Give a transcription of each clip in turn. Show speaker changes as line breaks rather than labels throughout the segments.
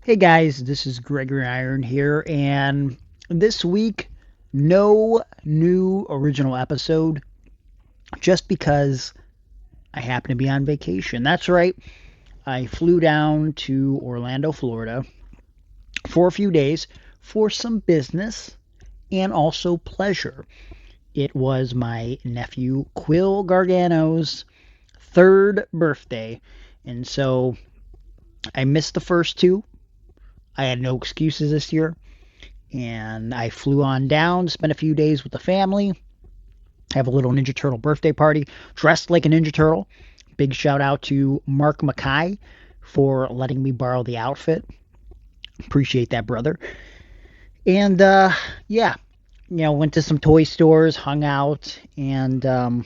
Hey guys, this is Gregory Iron here, and this week, no new original episode, just because I happen to be on vacation. That's right, I flew down to Orlando, Florida for a few days for some business and also pleasure. It was my nephew Quill Gargano's third birthday, and so I missed the first two. I had no excuses this year, and I flew on down, spent a few days with the family, have a little Ninja Turtle birthday party, dressed like a Ninja Turtle. Big shout out to Mark Mackay for letting me borrow the outfit. Appreciate that, brother. And, went to some toy stores, hung out, and a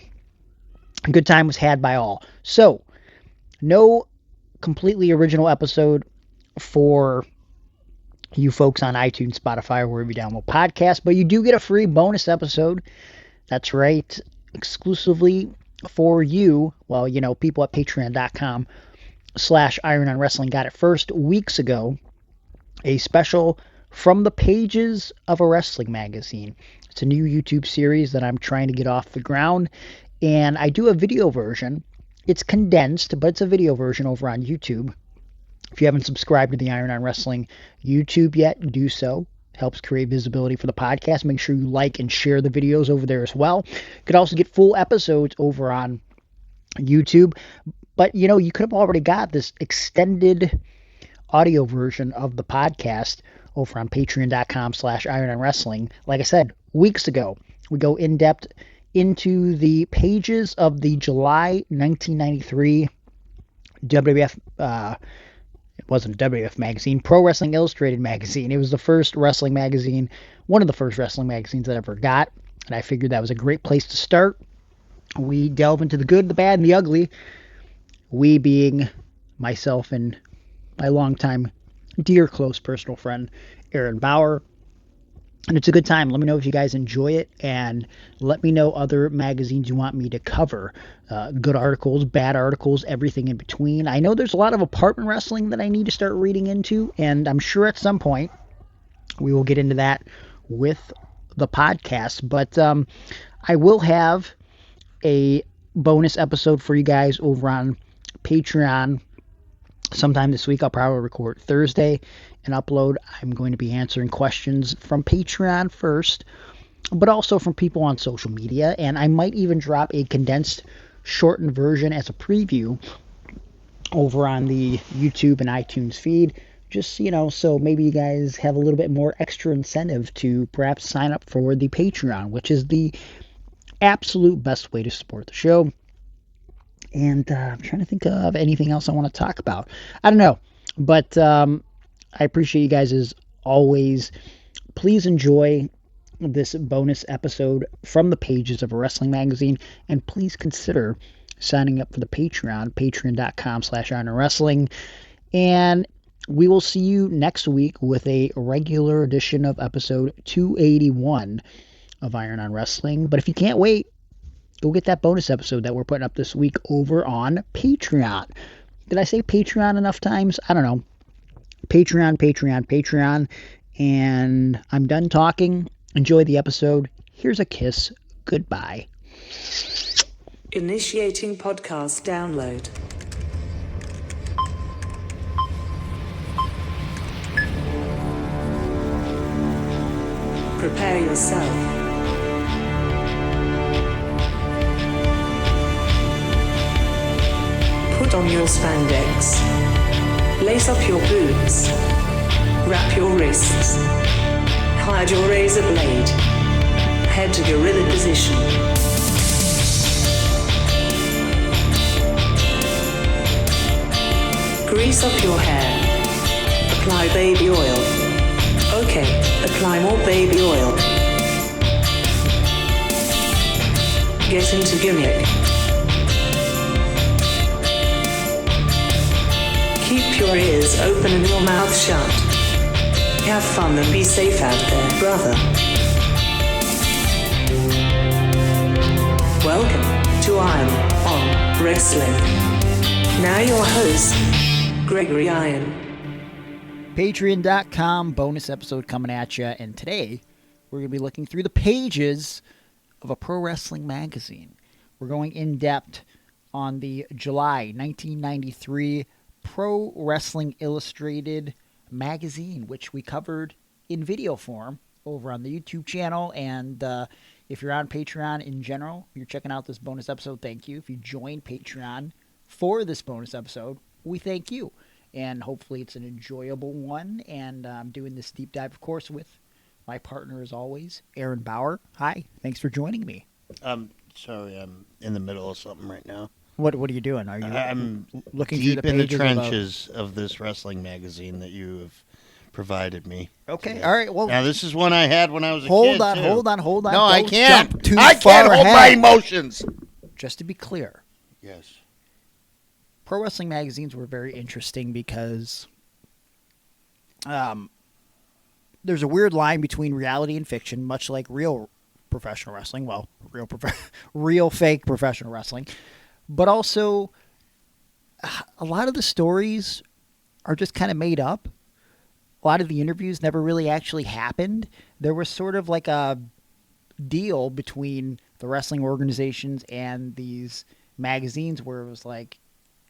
good time was had by all. So, no completely original episode for you folks on iTunes, Spotify, or wherever you download podcasts, but you do get a free bonus episode. That's right, exclusively for you. Well, people at patreon.com/Iron on Wrestling got it first weeks ago. A special from the pages of a wrestling magazine. It's a new YouTube series that I'm trying to get off the ground, and I do a video version. It's condensed, but it's a video version over on YouTube. If you haven't subscribed to the Iron on Wrestling YouTube yet, do so. Helps create visibility for the podcast. Make sure you like and share the videos over there as well. You could also get full episodes over on YouTube. But, you could have already got this extended audio version of the podcast over on patreon.com/Iron on Wrestling. Like I said, weeks ago, we go in depth into the pages of the July 1993 WWF it wasn't a WWF magazine, Pro Wrestling Illustrated magazine. It was the first wrestling magazine, one of the first wrestling magazines that I ever got, and I figured that was a great place to start. We delve into the good, the bad, and the ugly, we being myself and my longtime dear close personal friend, Aaron Bauer. And it's a good time. Let me know if you guys enjoy it, and let me know other magazines you want me to cover. Good articles, bad articles, everything in between. I know there's a lot of apartment wrestling that I need to start reading into, and I'm sure at some point we will get into that with the podcast. But I will have a bonus episode for you guys over on Patreon sometime this week. I'll probably record Thursday and upload. I'm going to be answering questions from Patreon first, but also from people on social media, and I might even drop a condensed, shortened version as a preview over on the YouTube and iTunes feed, just, so maybe you guys have a little bit more extra incentive to perhaps sign up for the Patreon, which is the absolute best way to support the show. And I'm trying to think of anything else I want to talk about. I don't know, but I appreciate you guys as always. Please enjoy this bonus episode from the pages of a wrestling magazine, and please consider signing up for the Patreon, patreon.com/Iron on Wrestling. And we will see you next week with a regular edition of episode 281 of Iron on Wrestling. But if you can't wait, go get that bonus episode that we're putting up this week over on Patreon. Did I say Patreon enough times? I don't know. Patreon. And I'm done talking. Enjoy the episode. Here's a kiss. Goodbye.
Initiating podcast download. Prepare yourself. Put on your spandex. Lace up your boots. Wrap your wrists. Hide your razor blade. Head to gorilla position. Grease up your hair. Apply baby oil. Okay, apply more baby oil. Get into gimmick. Keep your ears open and your mouth shut. Have fun and be safe out there, brother. Welcome to Iron on Wrestling. Now your host, Gregory Iron.
Patreon.com bonus episode coming at you, and today we're going to be looking through the pages of a pro wrestling magazine. We're going in depth on the July 1993 Pro Wrestling Illustrated magazine, which we covered in video form over on the YouTube channel. And if you're on Patreon in general, you're checking out this bonus episode, thank you. If you joined Patreon for this bonus episode, we thank you. And hopefully it's an enjoyable one. And I'm doing this deep dive, of course, with my partner, as always, Aaron Bauer. Hi, thanks for joining me.
Sorry, I'm in the middle of something right now.
What are you doing? Are you
I'm
looking
deep
through the
in the
pages
trenches of this wrestling magazine that you have provided me.
Okay,
today.
all right. Well,
Now, this is one I had when I was a kid,
hold
too.
on.
No,
Don't
I can't.
jump too
I
far
can't hold
ahead.
my emotions.
Just to be clear,
Yes.
pro wrestling magazines were very interesting because there's a weird line between reality and fiction, much like real professional wrestling. Well, real fake professional wrestling. But also, a lot of the stories are just kind of made up. A lot of the interviews never really actually happened. There was sort of like a deal between the wrestling organizations and these magazines where it was like,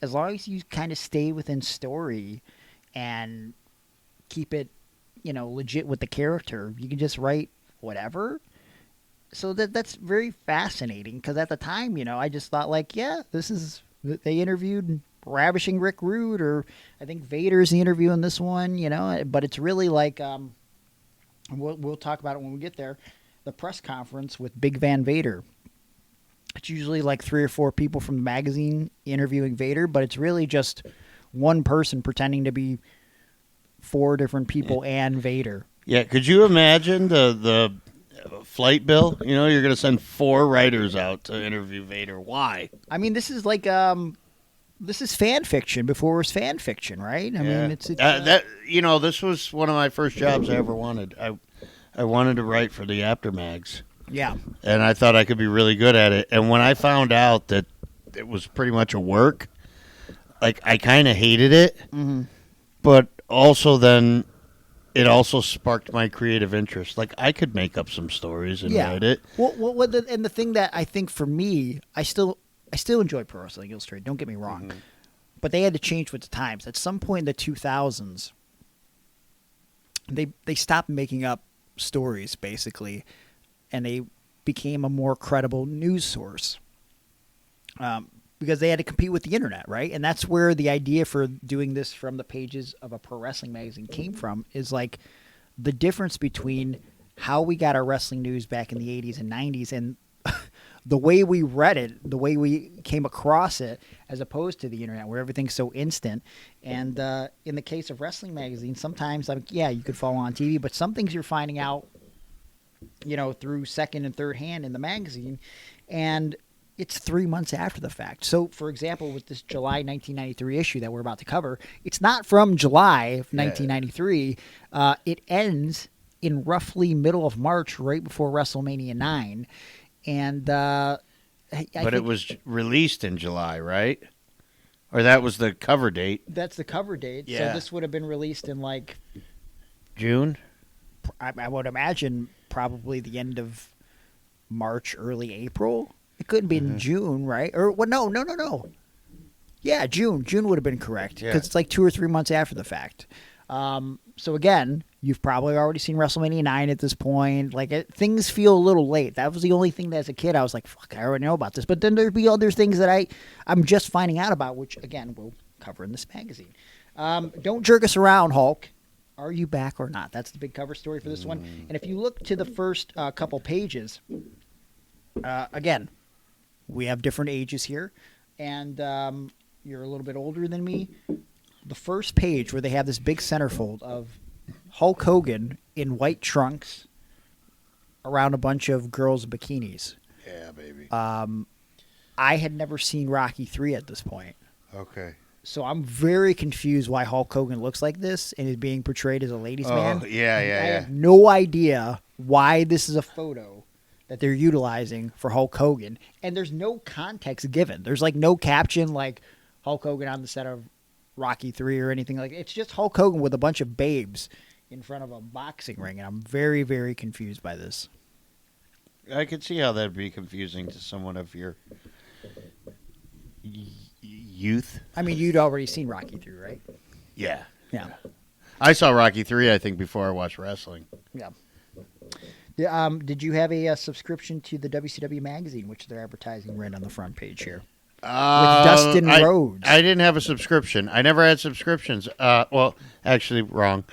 as long as you kind of stay within story and keep it, legit with the character, you can just write whatever. So that's very fascinating because at the time, I just thought like, yeah, they interviewed Ravishing Rick Rude, or I think Vader's the interview in this one, but it's really like, we'll talk about it when we get there, the press conference with Big Van Vader. It's usually like 3 or 4 people from the magazine interviewing Vader, but it's really just one person pretending to be 4 different people and Vader. Yeah,
could you imagine the flight bill? You're going to send 4 writers out to interview Vader. Why?
I mean, this is like this is fan fiction before it was fan fiction, right? I mean, it's
this was one of my first jobs I ever wanted. I wanted to write for the Aftermags.
Yeah.
And I thought I could be really good at it. And when I found out that it was pretty much a work, like, I kind of hated it.
Mm-hmm.
But also then it also sparked my creative interest. Like, I could make up some stories and write it.
Well, and the thing that I think for me, I still enjoy Pro Wrestling Illustrated, don't get me wrong. Mm-hmm. But they had to change with the times. At some point in the 2000s, they stopped making up stories, basically, and they became a more credible news source because they had to compete with the internet, right? And that's where the idea for doing this from the pages of a pro wrestling magazine came from, is like the difference between how we got our wrestling news back in the 80s and 90s and the way we read it, the way we came across it, as opposed to the internet where everything's so instant. And in the case of wrestling magazines, sometimes, you could follow on TV, but some things you're finding out through second and third hand in the magazine, and it's 3 months after the fact. So, for example, with this July 1993 issue that we're about to cover, it's not from July of 1993. It ends in roughly middle of March, right before WrestleMania 9. And
but it was released in July, right? Or that was the cover date?
That's the cover date.
Yeah.
So this would have been released in like
June?
I would imagine probably the end of March, early April. It couldn't be in June, right? Or what? No. Yeah, June. June would have been correct because it's like 2 or 3 months after the fact. So again, you've probably already seen WrestleMania 9 at this point. Like things feel a little late. That was the only thing that as a kid I was like, fuck, I already know about this. But then there'd be other things that I'm just finding out about, which again we'll cover in this magazine. Don't jerk us around, Hulk. Are you back or not? That's the big cover story for this one. And if you look to the first couple pages, again, we have different ages here, and you're a little bit older than me. The first page where they have this big centerfold of Hulk Hogan in white trunks around a bunch of girls in bikinis.
Yeah, baby.
I had never seen Rocky 3 at this point.
Okay.
So I'm very confused why Hulk Hogan looks like this and is being portrayed as a ladies' man.
Yeah.
I have no idea why this is a photo that they're utilizing for Hulk Hogan. And there's no context given. There's like no caption like Hulk Hogan on the set of Rocky 3 or anything like that. It's just Hulk Hogan with a bunch of babes in front of a boxing ring, and I'm very, very confused by this.
I could see how that'd be confusing to someone of your youth.
I mean, you'd already seen Rocky 3, right?
Yeah.
Yeah.
I saw Rocky 3, I think, before I watched wrestling.
Yeah. Did you have a subscription to the WCW magazine, which they're advertising right on the front page here? With Dustin Rhodes.
I didn't have a subscription. I never had subscriptions. Well, actually, wrong.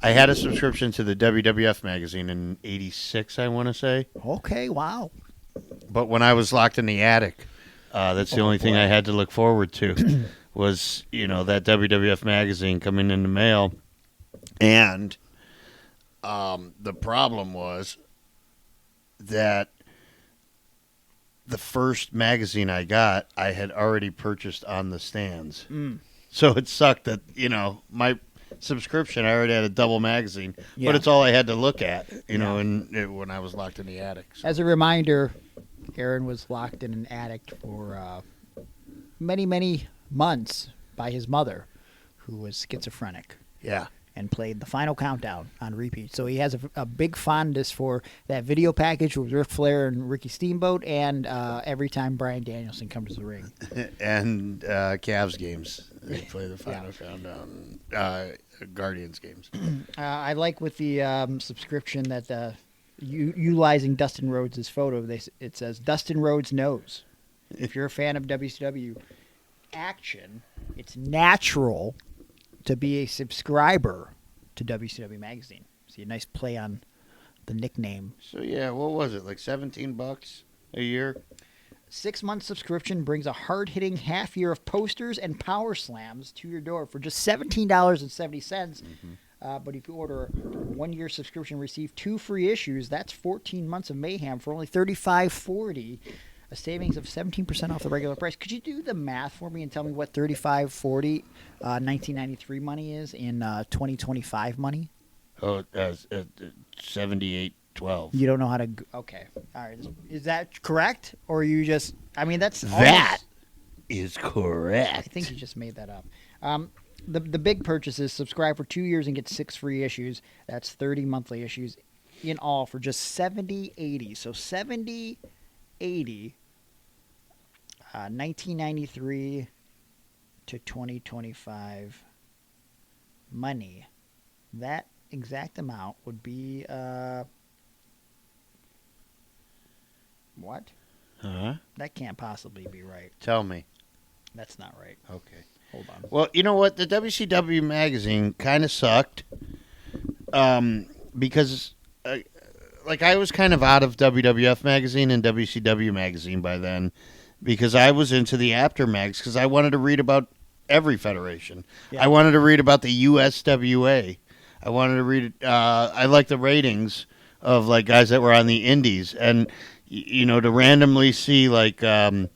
I had a subscription to the WWF magazine in '86, I want to say.
Okay, wow.
But when I was locked in the attic, that's the only thing I had to look forward to was, that WWF magazine coming in the mail. And the problem was that the first magazine I got, I had already purchased on the stands. So it sucked that, my subscription, I already had a double magazine, but it's all I had to look at, when I was locked in the attic. So.
As a reminder, Aaron was locked in an attic for many, many months by his mother, who was schizophrenic.
Yeah.
And played the Final Countdown on repeat. So he has a big fondness for that video package with Ric Flair and Ricky Steamboat, and every time Bryan Danielson comes to the ring.
And Cavs games. They play the Final Countdown. Guardians games.
I like with the subscription that utilizing Dustin Rhodes' photo, it says, Dustin Rhodes knows. If you're a fan of WCW action, it's natural to be a subscriber to WCW magazine. See a nice play on the nickname.
So yeah, what was it, like $17 a year?
6-month subscription brings a hard-hitting half year of posters and power slams to your door for just $17.70. But if you order a 1-year subscription, receive 2 free issues. That's 14 months of mayhem for only $35.40. A savings of 17% off the regular price. Could you do the math for me and tell me what $35.40 1993 money is in 2025 money?
Oh, $78.12.
You don't know how to. Okay, all right. Is that correct, or you just? I mean, that's
that is correct.
I think you just made that up. The big purchases: subscribe for 2 years and get 6 free issues. That's 30 monthly issues in all for just $70.80. So $70.80. 1993 to 2025 money. That exact amount would be what? That can't possibly be right.
Tell me.
That's not right.
Okay.
Hold on.
Well, you know what? The WCW magazine kind of sucked because I was kind of out of WWF magazine and WCW magazine by then, because I was into the aftermags because I wanted to read about every federation. Yeah. I wanted to read about the USWA. I wanted to read. I like the ratings of guys that were on the indies, and to randomly see the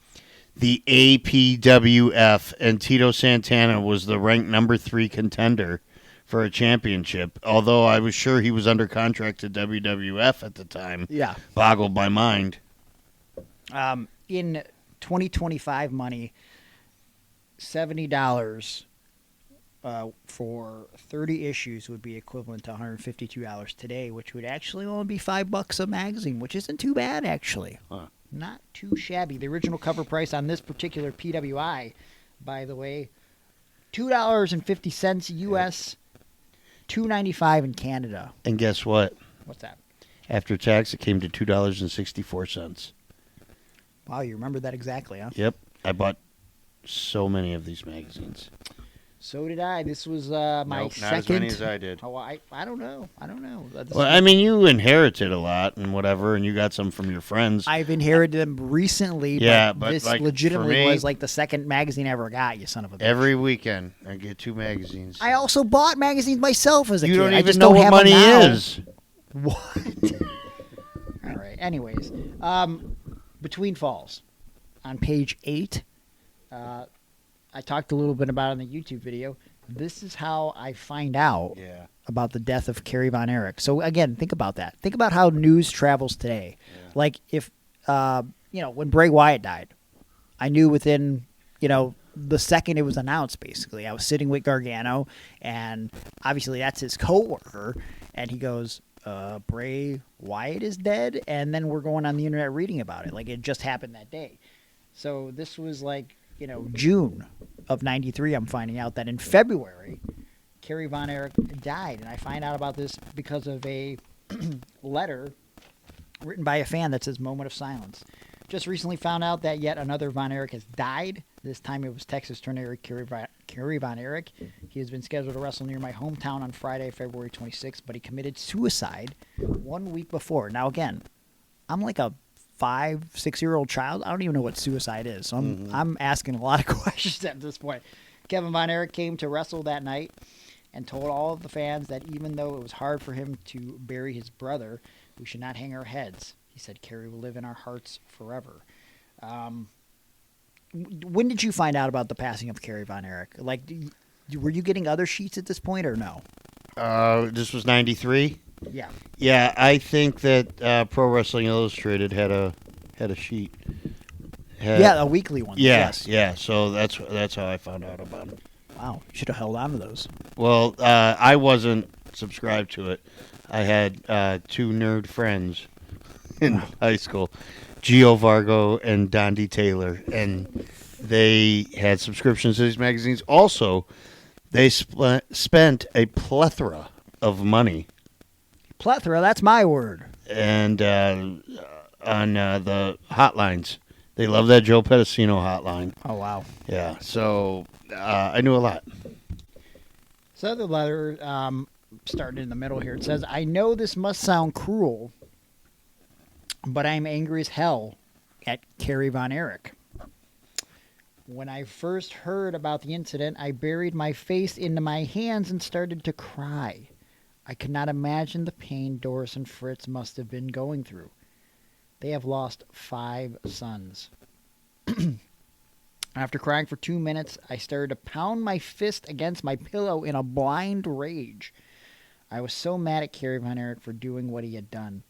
APWF and Tito Santana was the ranked number 3 contender for a championship, although I was sure he was under contract to WWF at the time.
Yeah.
Boggled my mind.
In 2025 money, $70 for 30 issues would be equivalent to $152 today, which would actually only be $5 a magazine, which isn't too bad, actually.
Huh.
Not too shabby. The original cover price on this particular PWI, by the way, $2.50 U.S., $2.95 in Canada.
And guess what?
What's that?
After tax, it came to $2.64.
Wow, you remember that exactly, huh?
Yep. I bought so many of these magazines.
So did I. This was my second.
Not as many as I did.
Oh, I don't know.
Well, I mean, you inherited a lot and whatever, and you got some from your friends.
I've inherited them recently,
yeah,
but this
like,
legitimately
me,
was like the second magazine I ever got, you son of a bitch.
Every weekend, I get 2 magazines.
I also bought magazines myself as a kid.
You don't even
I just
know
don't
what
have
money
them now.
is.
What? All right. Anyways, Between Falls, on page 8, I talked a little bit about it in the YouTube video. This is how I find out about the death of Kerry Von Erich. So again, think about that. Think about how news travels today. Yeah. Like if when Bray Wyatt died, I knew within the second it was announced, basically. I was sitting with Gargano, and obviously that's his coworker, and he goes, Bray Wyatt is dead, and then we're going on the internet reading about it. Like, it just happened that day. So this was like, June of 93, I'm finding out that in February, Kerry Von Erich died, and I find out about this because of a letter written by a fan that says "Moment of Silence." Just recently found out that yet another Von Erich has died. This time it was Texas Tornado Kerry Von Erich. He has been scheduled to wrestle near my hometown on Friday, February 26th, but he committed suicide 1 week before. Now, again, I'm like a 5-6-year-old child. I don't even know what suicide is, so I'm asking a lot of questions at this point. Kevin Von Erich came to wrestle that night and told all of the fans that even though it was hard for him to bury his brother, we should not hang our heads. He said, Kerry will live in our hearts forever. When did you find out about the passing of Kerry Von Erich? Like, were you getting other sheets at this point or no?
This was 93?
Yeah.
Yeah, I think that Pro Wrestling Illustrated had a sheet.
A weekly one.
Yeah,
yes.
yeah. So that's how I found out about it.
Wow, should have held on to those.
Well, I wasn't subscribed to it. I had 2 nerd friends in high school, Gio Vargo and Dondi Taylor, and they had subscriptions to these magazines. Also, they spent a plethora of money.
Plethora, that's my word.
And on the hotlines. They love that Joe Pedicino hotline.
Oh, wow.
Yeah, so I knew a lot.
So the letter started in the middle here. It says, I know this must sound cruel, but I'm angry as hell at Kerry Von Erich. When I first heard about the incident, I buried my face into my hands and started to cry. I could not imagine the pain Doris and Fritz must have been going through. They have lost 5 sons. After crying for 2 minutes, I started to pound my fist against my pillow in a blind rage. I was so mad at Kerry Von Erich for doing what he had done.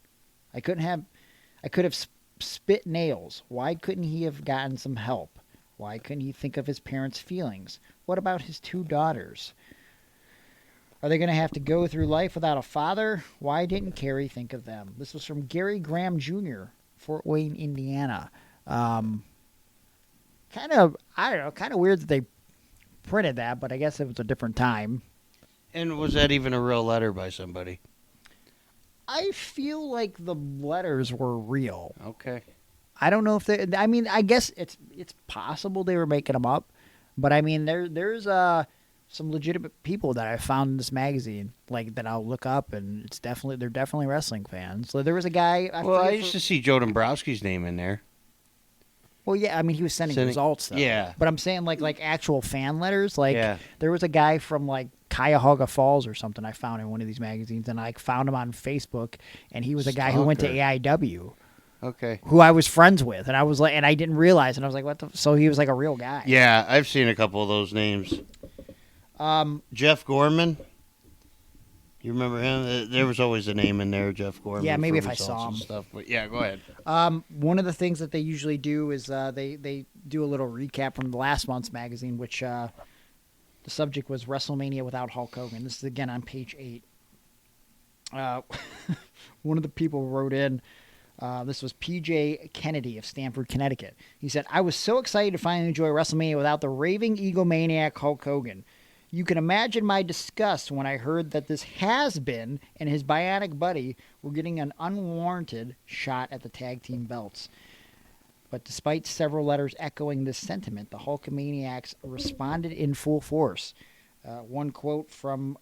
I could have spit nails. Why couldn't he have gotten some help? Why couldn't he think of his parents' feelings? What about his 2 daughters? Are they going to have to go through life without a father? Why didn't Kerry think of them? This was from Gary Graham Jr., Fort Wayne, Indiana. Kind of weird that they printed that, but I guess it was a different time.
And was that even a real letter by somebody?
I feel like the letters were real.
Okay.
I don't know if they... I mean, I guess it's possible they were making them up, but I mean, there's some legitimate people that I found in this magazine, like that I'll look up, and they're definitely wrestling fans. So there was a guy.
I used to see Joe Dombrowski's name in there.
Well, yeah, I mean he was sending results though.
Yeah,
but I'm saying like actual fan letters. Like
yeah.
There was a guy from like Cuyahoga Falls or something I found in one of these magazines, and I found him on Facebook, and he was a guy who went to AIW.
Okay.
Who I was friends with, and I was like, and I didn't realize, and I was like, what the? So he was like a real guy.
Yeah, I've seen a couple of those names. Jeff Gorman. You remember him? There was always a name in there, Jeff Gorman.
Yeah, maybe if I saw him.
Stuff, but yeah, go ahead.
One of the things that they usually do is they do a little recap from the last month's magazine, which the subject was WrestleMania without Hulk Hogan. This is again on page 8. One of the people wrote in. This was P.J. Kennedy of Stamford, Connecticut. He said, I was so excited to finally enjoy WrestleMania without the raving egomaniac Hulk Hogan. You can imagine my disgust when I heard that this has-been and his bionic buddy were getting an unwarranted shot at the tag team belts. But despite several letters echoing this sentiment, the Hulkamaniacs responded in full force. One quote from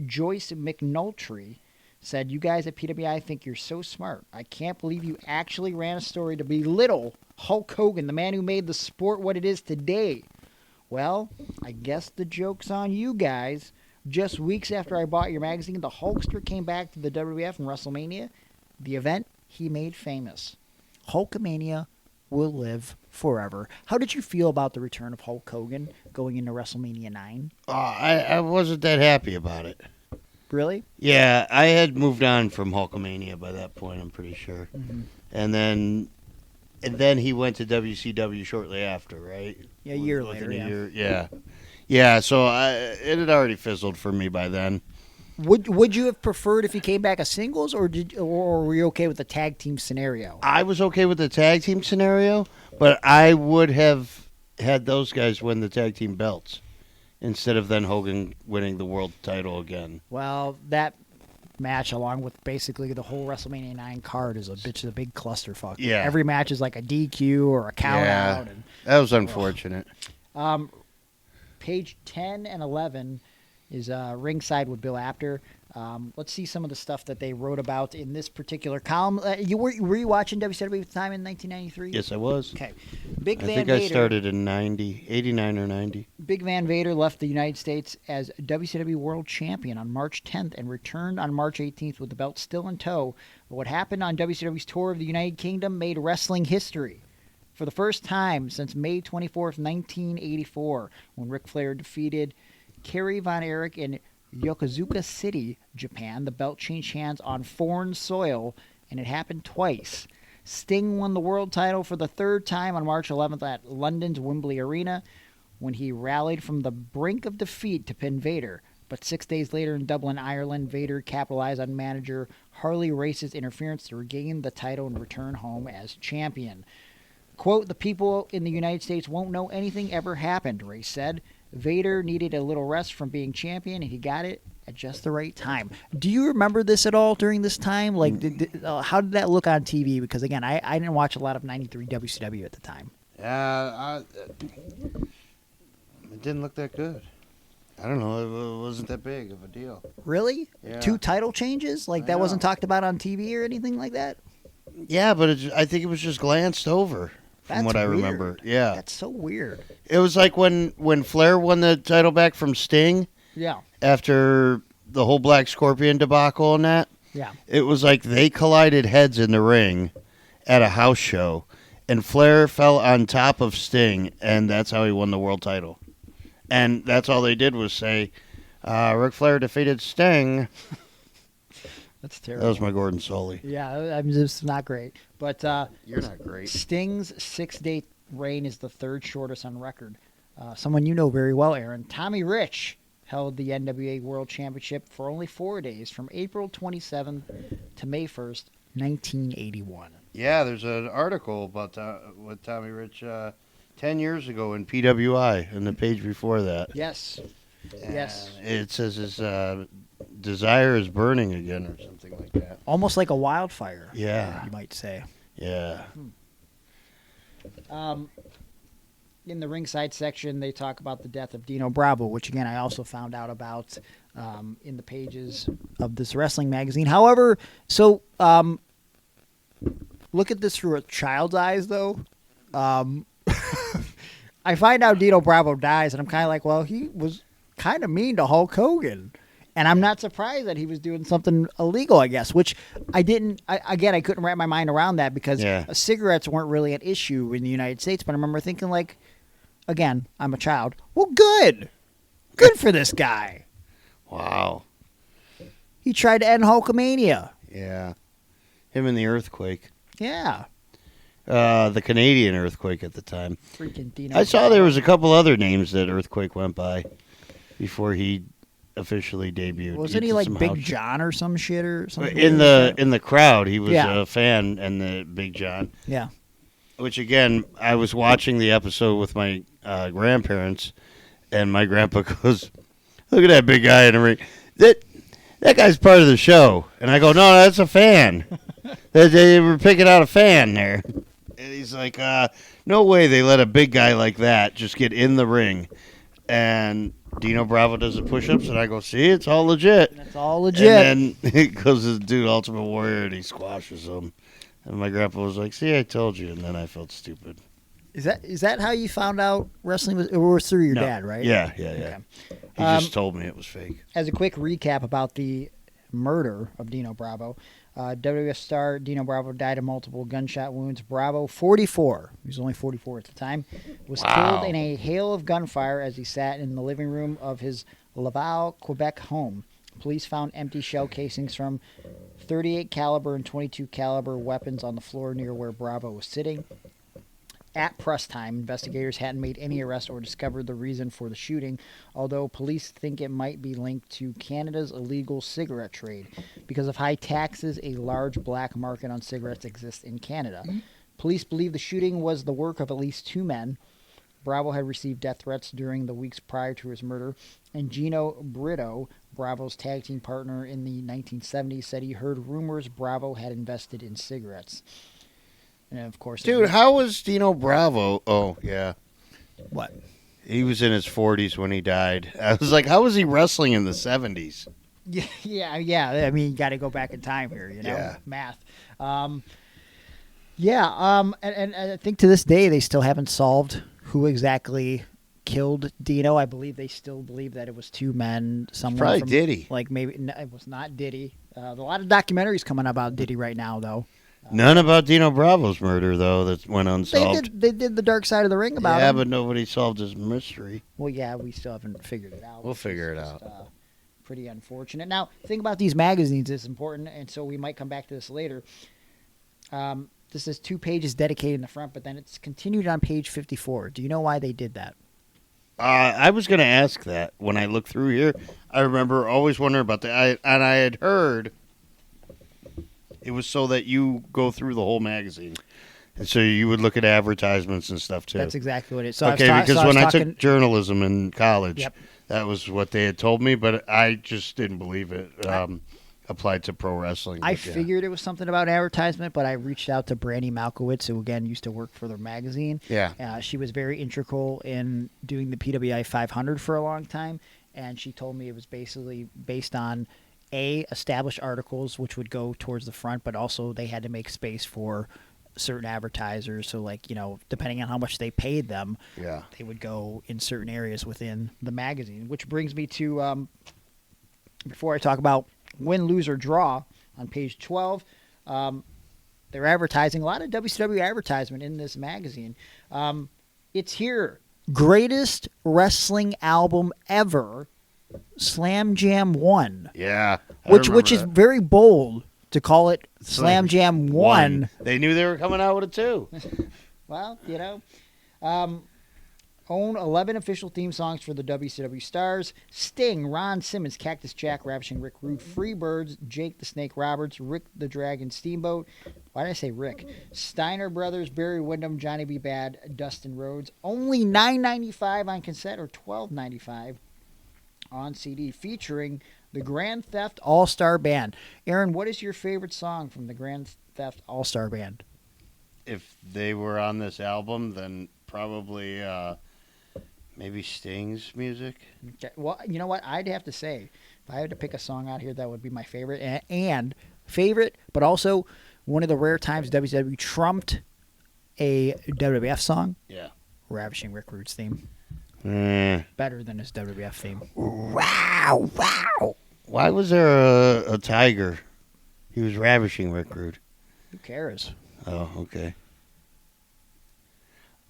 Joyce McNulty said, you guys at PWI think you're so smart. I can't believe you actually ran a story to belittle Hulk Hogan, the man who made the sport what it is today. Well, I guess the joke's on you guys. Just weeks after I bought your magazine, the Hulkster came back to the WWF in WrestleMania, the event he made famous. Hulkamania will live forever. How did you feel about the return of Hulk Hogan going into WrestleMania 9?
I wasn't that happy about it.
Really?
Yeah, I had moved on from Hulkamania by that point, I'm pretty sure. Mm-hmm. And then And then he went to WCW shortly after, right?
Yeah, a year
Within
later.
a year. Yeah. Yeah, so it had already fizzled for me by then.
Would you have preferred if he came back as singles, or were you okay with the tag team scenario?
I was okay with the tag team scenario, but I would have had those guys win the tag team belts instead of then Hogan winning the world title again.
Well, that match, along with basically the whole WrestleMania 9 card, is a big clusterfuck.
Yeah.
Every match is like a DQ or a count out. And
That was unfortunate.
page 10 and 11 is Ringside with Bill Apter. Let's see some of the stuff that they wrote about in this particular column. Were you watching WCW at the time in 1993?
Yes, I was.
Okay.
I think I started in 89 or 90.
Big Van Vader left the United States as WCW World Champion on March 10th and returned on March 18th with the belt still in tow. But what happened on WCW's tour of the United Kingdom made wrestling history. For the first time since May 24th, 1984, when Ric Flair defeated Kerry Von Erich in Yokozuka City, Japan, the belt changed hands on foreign soil, and it happened twice. Sting won the world title for the third time on March 11th at London's Wembley Arena, when he rallied from the brink of defeat to pin Vader. But 6 days later in Dublin, Ireland, Vader capitalized on manager Harley Race's interference to regain the title and return home as champion. Quote, "The people in the United States won't know anything ever happened," Race said. Vader needed a little rest from being champion, and he got it at just the right time. Do you remember this at all during this time? Like, how did that look on TV? Because, again, I didn't watch a lot of 93 WCW at the time.
It didn't look that good. I don't know. It wasn't that big of a deal.
Really?
Yeah.
2 title changes? Like, that wasn't talked about on TV or anything like that?
Yeah, but I think it was just glanced over. From
That's
what I
weird.
remember, yeah.
That's so weird.
It was like when Flair won the title back from Sting
Yeah.
after the whole Black Scorpion debacle and that.
Yeah.
It was like they collided heads in the ring at a house show, and Flair fell on top of Sting, and that's how he won the world title. And that's all they did was say, Ric Flair defeated Sting.
That's terrible.
That was my Gordon Soley.
Yeah, I mean, this is not great. But
You're not great.
Sting's 6-day reign is the third shortest on record. Someone you know very well, Aaron. Tommy Rich held the NWA World Championship for only 4 days, from April 27th to May 1st, 1981.
Yeah, there's an article about with Tommy Rich 10 years ago in PWI, and the page before that.
Yes. Yes.
It says his desire is burning again or something like that.
Almost like a wildfire.
Yeah.
You might say.
Yeah.
In the ringside section, they talk about the death of Dino Bravo, which, again, I also found out about in the pages of this wrestling magazine. However, so look at this through a child's eyes, though. I find out Dino Bravo dies, and I'm kind of like, well, he was kind of mean to Hulk Hogan. And I'm not surprised that he was doing something illegal, I guess, which I couldn't wrap my mind around that because cigarettes weren't really an issue in the United States. But I remember thinking, like, again, I'm a child. Well, good. Good for this guy.
Wow.
He tried to end Hulkamania.
Yeah. Him and the earthquake.
Yeah.
The Canadian earthquake at the time.
Freaking Dino.
I saw there was a couple other names that earthquake went by before he officially debuted.
Wasn't he like Big John or some shit or something?
In the crowd, he was a fan and the Big John.
Yeah.
Which again, I was watching the episode with my grandparents, and my grandpa goes, "Look at that big guy in the ring. That guy's part of the show." And I go, "No, that's a fan. They were picking out a fan there." And he's like, "No way they let a big guy like that just get in the ring." And Dino Bravo does the push-ups, and I go, "See, it's all legit."
That's all legit.
And then it goes this dude, Ultimate Warrior, and he squashes him. And my grandpa was like, "See, I told you." And then I felt stupid.
Is that how you found out wrestling was through your dad, right?
Yeah.
Okay.
He just told me it was fake.
As a quick recap about the murder of Dino Bravo, WWF star Dino Bravo died of multiple gunshot wounds. Bravo, 44, he was only 44 at the time, was killed in a hail of gunfire as he sat in the living room of his Laval, Quebec home. Police found empty shell casings from .38 caliber and .22 caliber weapons on the floor near where Bravo was sitting. At press time, investigators hadn't made any arrests or discovered the reason for the shooting, although police think it might be linked to Canada's illegal cigarette trade. Because of high taxes, a large black market on cigarettes exists in Canada. Police believe the shooting was the work of at least 2 men. Bravo had received death threats during the weeks prior to his murder, and Gino Brito, Bravo's tag team partner in the 1970s, said he heard rumors Bravo had invested in cigarettes. And of course,
Dude, how was Dino Bravo? Oh, yeah.
What?
He was in his 40s when he died. I was like, how was he wrestling in the 70s?
Yeah. I mean, you got to go back in time here, you know,
Yeah.
math. And I think to this day they still haven't solved who exactly killed Dino. I believe they still believe that it was 2 men. Someone
Probably
from,
Diddy.
Like maybe it was not Diddy. A lot of documentaries coming out about Diddy right now, though.
None about Dino Bravo's murder, though, that went unsolved.
They did the Dark Side of the Ring about
Yeah,
him.
but nobody solved his mystery.
Well, yeah, we still haven't figured it out.
We'll figure it
It's
out.
just, pretty unfortunate. Now, the thing about these magazines is important, and so we might come back to this later. This is 2 pages dedicated in the front, but then it's continued on page 54. Do you know why they did that?
I was going to ask that when I looked through here. I remember always wondering about that. And I had heard it was so that you go through the whole magazine. And so you would look at advertisements and stuff, too.
That's exactly what it is. So
okay, because when I took journalism in college,
Yep.
that was what they had told me, but I just didn't believe it applied to pro wrestling.
I
but yeah.
figured it was something about advertisement, but I reached out to Brandy Malkowitz, who, again, used to work for the magazine.
Yeah.
She was very integral in doing the PWI 500 for a long time, and she told me it was basically based on, established articles, which would go towards the front, but also they had to make space for certain advertisers. So, like, you know, depending on how much they paid them,
Yeah.
they would go in certain areas within the magazine, which brings me to, before I talk about win, lose, or draw, on page 12, they're advertising a lot of WCW advertisement in this magazine. It's here. Greatest wrestling album ever, Slam Jam 1.
Yeah. I
Which
remember
is
that.
very bold to call it Slam Jam 1.
They knew they were coming out with it, too.
Well, you know. Own 11 official theme songs for the WCW stars: Sting, Ron Simmons, Cactus Jack, Ravishing Rick Rude, Freebirds, Jake the Snake Roberts, Rick the Dragon Steamboat. Why did I say Rick? Steiner Brothers, Barry Windham, Johnny B. Bad, Dustin Rhodes. Only $9.95 on cassette, or $12.95 on CD, featuring the Grand Theft All-Star Band. Aaron, what is your favorite song from the Grand Theft All-Star Band?
If they were on this album, then probably maybe Sting's music.
Okay. Well, you know what? I'd have to say, if I had to pick a song out here, that would be my favorite. And favorite, but also one of the rare times WCW trumped a WWF song.
Yeah.
Ravishing Rick Rude's theme.
Better
than his WWF theme.
Wow, wow. Why was there a tiger? He was ravishing Rick Rude.
Who cares?
Oh, okay.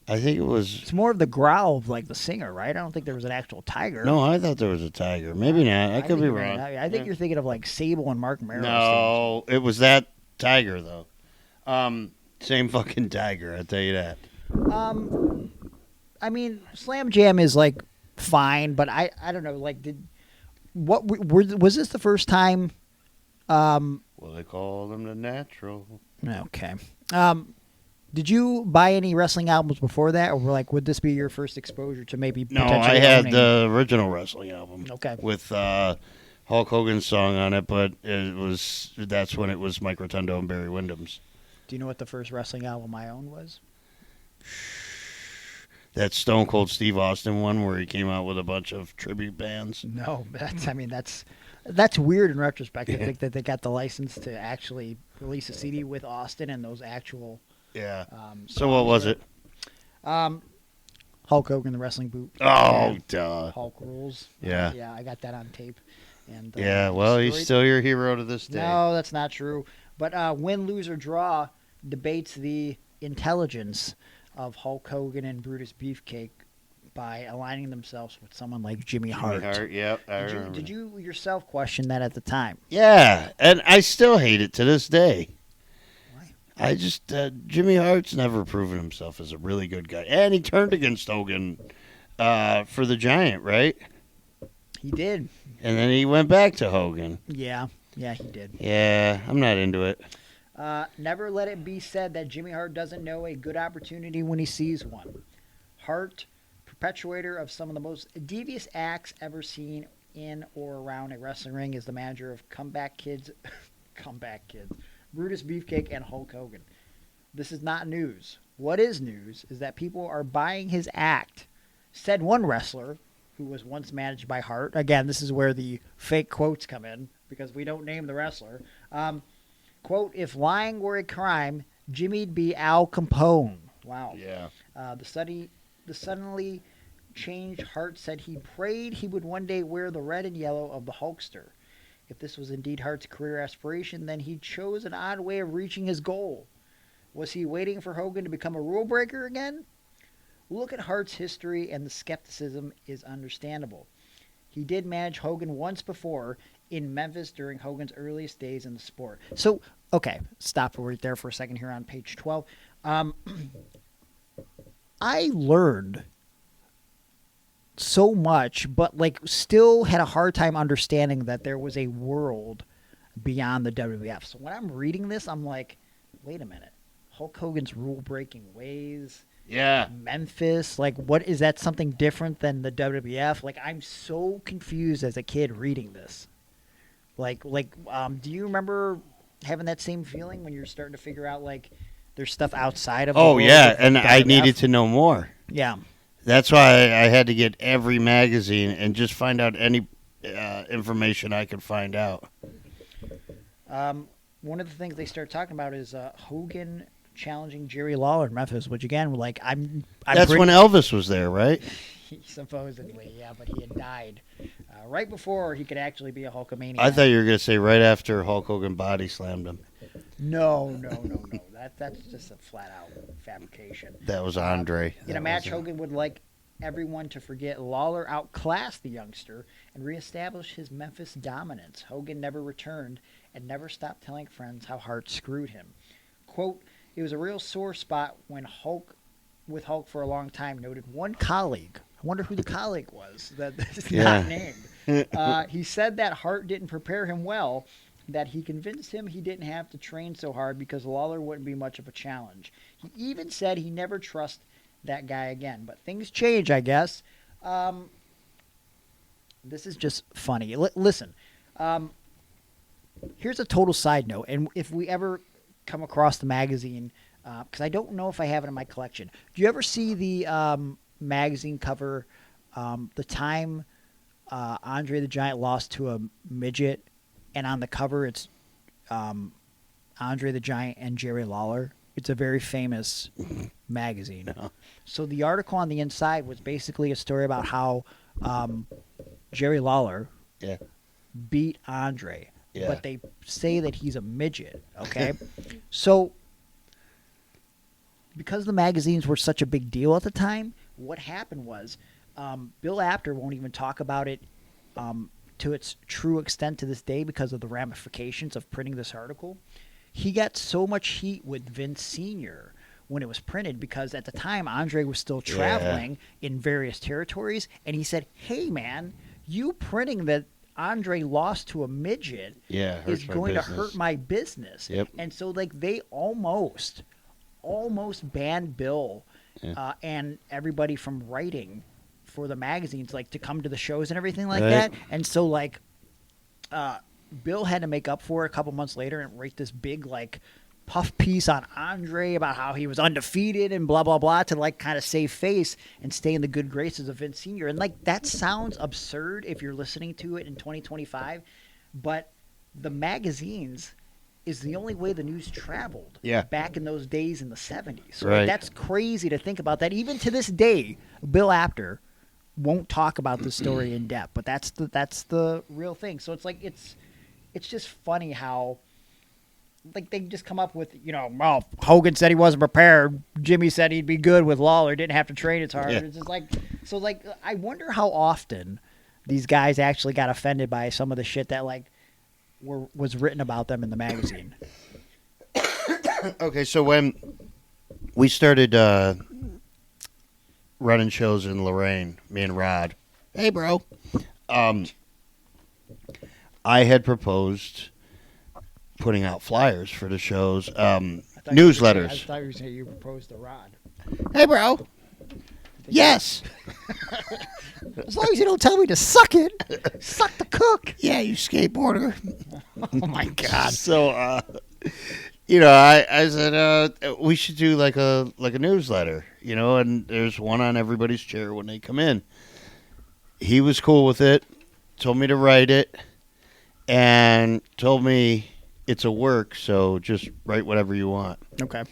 I think it was...
It's more of the growl of, like, the singer, right? I don't think there was an actual tiger.
No, I thought there was a tiger. Maybe not. I could be wrong.
I think you're thinking of, like, Sable and Mark Merrow.
No, it was that tiger, though. Same fucking tiger, I'll tell you that.
I mean, Slam Jam is, like, fine, but I don't know, like, was this the first time?
Well, they call them the natural.
Okay. Did you buy any wrestling albums before that, or would this be your first exposure to maybe?
No,
potentially
I had
owning?
the original wrestling album.
Okay.
With Hulk Hogan's song on it, but that's when it was Mike Rotundo and Barry Windham's.
Do you know what the first wrestling album I owned was?
That Stone Cold Steve Austin one where he came out with a bunch of tribute bands.
No, that's weird in retrospect. I think that they got the license to actually release a CD with Austin and those actual.
Yeah. So what was it?
Hulk Hogan, the Wrestling Boot.
Oh, duh.
Hulk Rules.
Yeah.
Yeah, I got that on tape. And
yeah, well, he's still your hero to this day.
No, that's not true. But win, lose, or draw debates the intelligence of Hulk Hogan and Brutus Beefcake by aligning themselves with someone like Jimmy Hart.
Yep, I remember.
Did you yourself question that at the time?
Yeah, and I still hate it to this day. I just Jimmy Hart's never proven himself as a really good guy, and he turned against Hogan for the Giant, right?
He did.
And then he went back to Hogan.
Yeah, he did.
Yeah, I'm not into it.
Never let it be said that Jimmy Hart doesn't know a good opportunity when he sees one. Hart, perpetuator of some of the most devious acts ever seen in or around a wrestling ring, is the manager of Comeback Kids, Brutus Beefcake, and Hulk Hogan. This is not news. What is news is that people are buying his act, said one wrestler who was once managed by Hart. Again, this is where the fake quotes come in because we don't name the wrestler. Quote, if lying were a crime, Jimmy'd be Al Capone. Wow.
Yeah.
The suddenly changed Hart said he prayed he would one day wear the red and yellow of the Hulkster. If this was indeed Hart's career aspiration, then he chose an odd way of reaching his goal. Was he waiting for Hogan to become a rule breaker again? Look at Hart's history, and the skepticism is understandable. He did manage Hogan once before in Memphis during Hogan's earliest days in the sport. So, okay, stop right there for a second here on page 12. I learned so much, but like still had a hard time understanding that there was a world beyond the WWF. So when I'm reading this, I'm like, wait a minute. Hulk Hogan's rule-breaking ways.
Yeah.
Memphis. Like, what is that something different than the WWF? Like, I'm so confused as a kid reading this. Do you remember having that same feeling when you're starting to figure out, like, there's stuff outside of the world of
and I
WWF?
needed to know more.
Yeah.
That's why I had to get every magazine and just find out any information I could find out.
One of the things they start talking about is Hogan challenging Jerry Lawler in Memphis, which again, like
That's when Elvis was there, right?
Supposedly, yeah, but he had died right before he could actually be a Hulkamaniac.
I thought you were going to say right after Hulk Hogan body slammed him.
No. That's just a flat out fabrication.
That was Andre.
In a match, Hogan would like everyone to forget Lawler outclassed the youngster and reestablish his Memphis dominance. Hogan never returned and never stopped telling friends how Hart screwed him. Quote, it was a real sore spot with Hulk for a long time, noted one colleague. I wonder who the colleague was that's not named. He said that Hart didn't prepare him well, that he convinced him he didn't have to train so hard because Lawler wouldn't be much of a challenge. He even said he never trust that guy again. But things change, I guess. This is just funny. Listen, here's a total side note. And if we ever come across the magazine, because I don't know if I have it in my collection. Do you ever see the magazine cover, the time Andre the Giant lost to a midget, and on the cover it's Andre the Giant and Jerry Lawler? It's a very famous magazine.
No.
So the article on the inside was basically a story about how Jerry Lawler beat Andre.
Yeah.
But they say that he's a midget, okay? So because the magazines were such a big deal at the time, what happened was Bill Apter won't even talk about it to its true extent to this day because of the ramifications of printing this article. He got so much heat with Vince Sr. when it was printed because at the time Andre was still traveling in various territories, and he said, hey, man, you printing that Andre lost to a midget is going to hurt my business.
Yep.
And so, like, they almost banned Bill and everybody from writing for the magazines, like, to come to the shows and everything like that. And so, like, Bill had to make up for it a couple months later and write this big, like, puff piece on Andre about how he was undefeated and blah, blah, blah to, like, kind of save face and stay in the good graces of Vince Sr. And, like, that sounds absurd if you're listening to it in 2025, but the magazines is the only way the news traveled back in those days in the 70s. So like, that's crazy to think about that. Even to this day, Bill Apter won't talk about the story in depth, but that's the real thing. So it's like it's just funny how like they just come up with, you know, well, Hogan said he wasn't prepared. Jimmy said he'd be good with Lawler, didn't have to train as hard. It's just like so like I wonder how often these guys actually got offended by some of the shit that like was written about them in the magazine.
Okay, so when we started running shows in Lorraine, me and Rod, hey, bro, I had proposed putting out flyers for the shows, newsletters.
I thought you were saying you proposed to Rod.
Hey, bro. Yes.
As long as you don't tell me to suck it. Suck the cook.
Yeah, you skateboarder.
Oh, my God.
So, I said we should do like a newsletter, and there's one on everybody's chair when they come in. He was cool with it, told me to write it, and told me it's a work, so just write whatever you want.
Okay.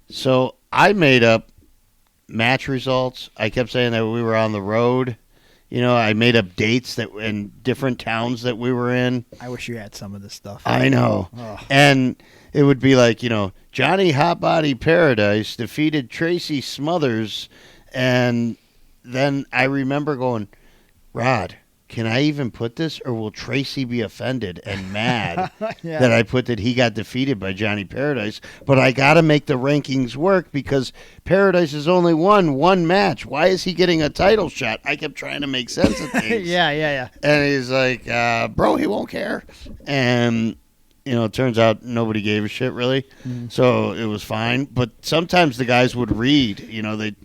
So I made up match results. I kept saying that we were on the road. I made up dates that in different towns that we were in.
I wish you had some of this stuff.
I know.
Oh.
And it would be like, Johnny Hotbody Paradise defeated Tracy Smothers. And then I remember going, Rod, can I even put this, or will Tracy be offended and mad that I put that he got defeated by Johnny Paradise? But I got to make the rankings work because Paradise has only won one match. Why is he getting a title shot? I kept trying to make sense of things.
Yeah.
And he's like, bro, he won't care. And, it turns out nobody gave a shit, really. Mm-hmm. So it was fine. But sometimes the guys would read.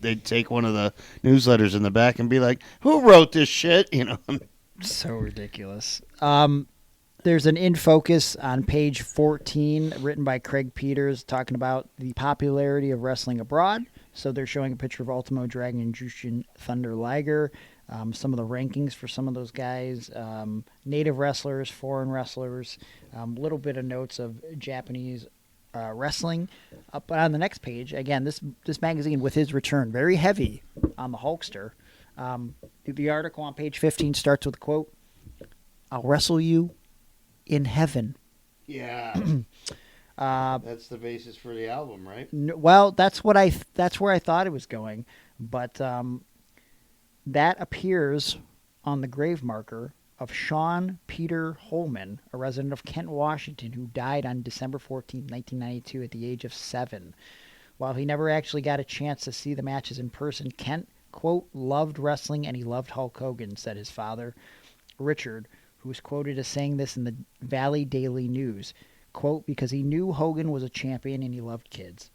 They'd take one of the newsletters in the back and be like, who wrote this shit?
So ridiculous. There's an In Focus on page 14 written by Craig Peters talking about the popularity of wrestling abroad. So they're showing a picture of Ultimo Dragon and Jushin Thunder Liger, some of the rankings for some of those guys, native wrestlers, foreign wrestlers, a little bit of notes of Japanese wrestling. But on the next page, again, this magazine with his return, very heavy on the Hulkster. The article on page 15 starts with a quote, "I'll wrestle you in heaven."
Yeah. That's the basis for the album, right?
Well, that's where I thought it was going, but that appears on the grave marker of Sean Peter Holman, a resident of Kent, Washington, who died on December 14, 1992 at the age of 7. While he never actually got a chance to see the matches in person, Kent, quote, loved wrestling and he loved Hulk Hogan, said his father, Richard, who was quoted as saying this in the Valley Daily News, quote, because he knew Hogan was a champion and he loved kids.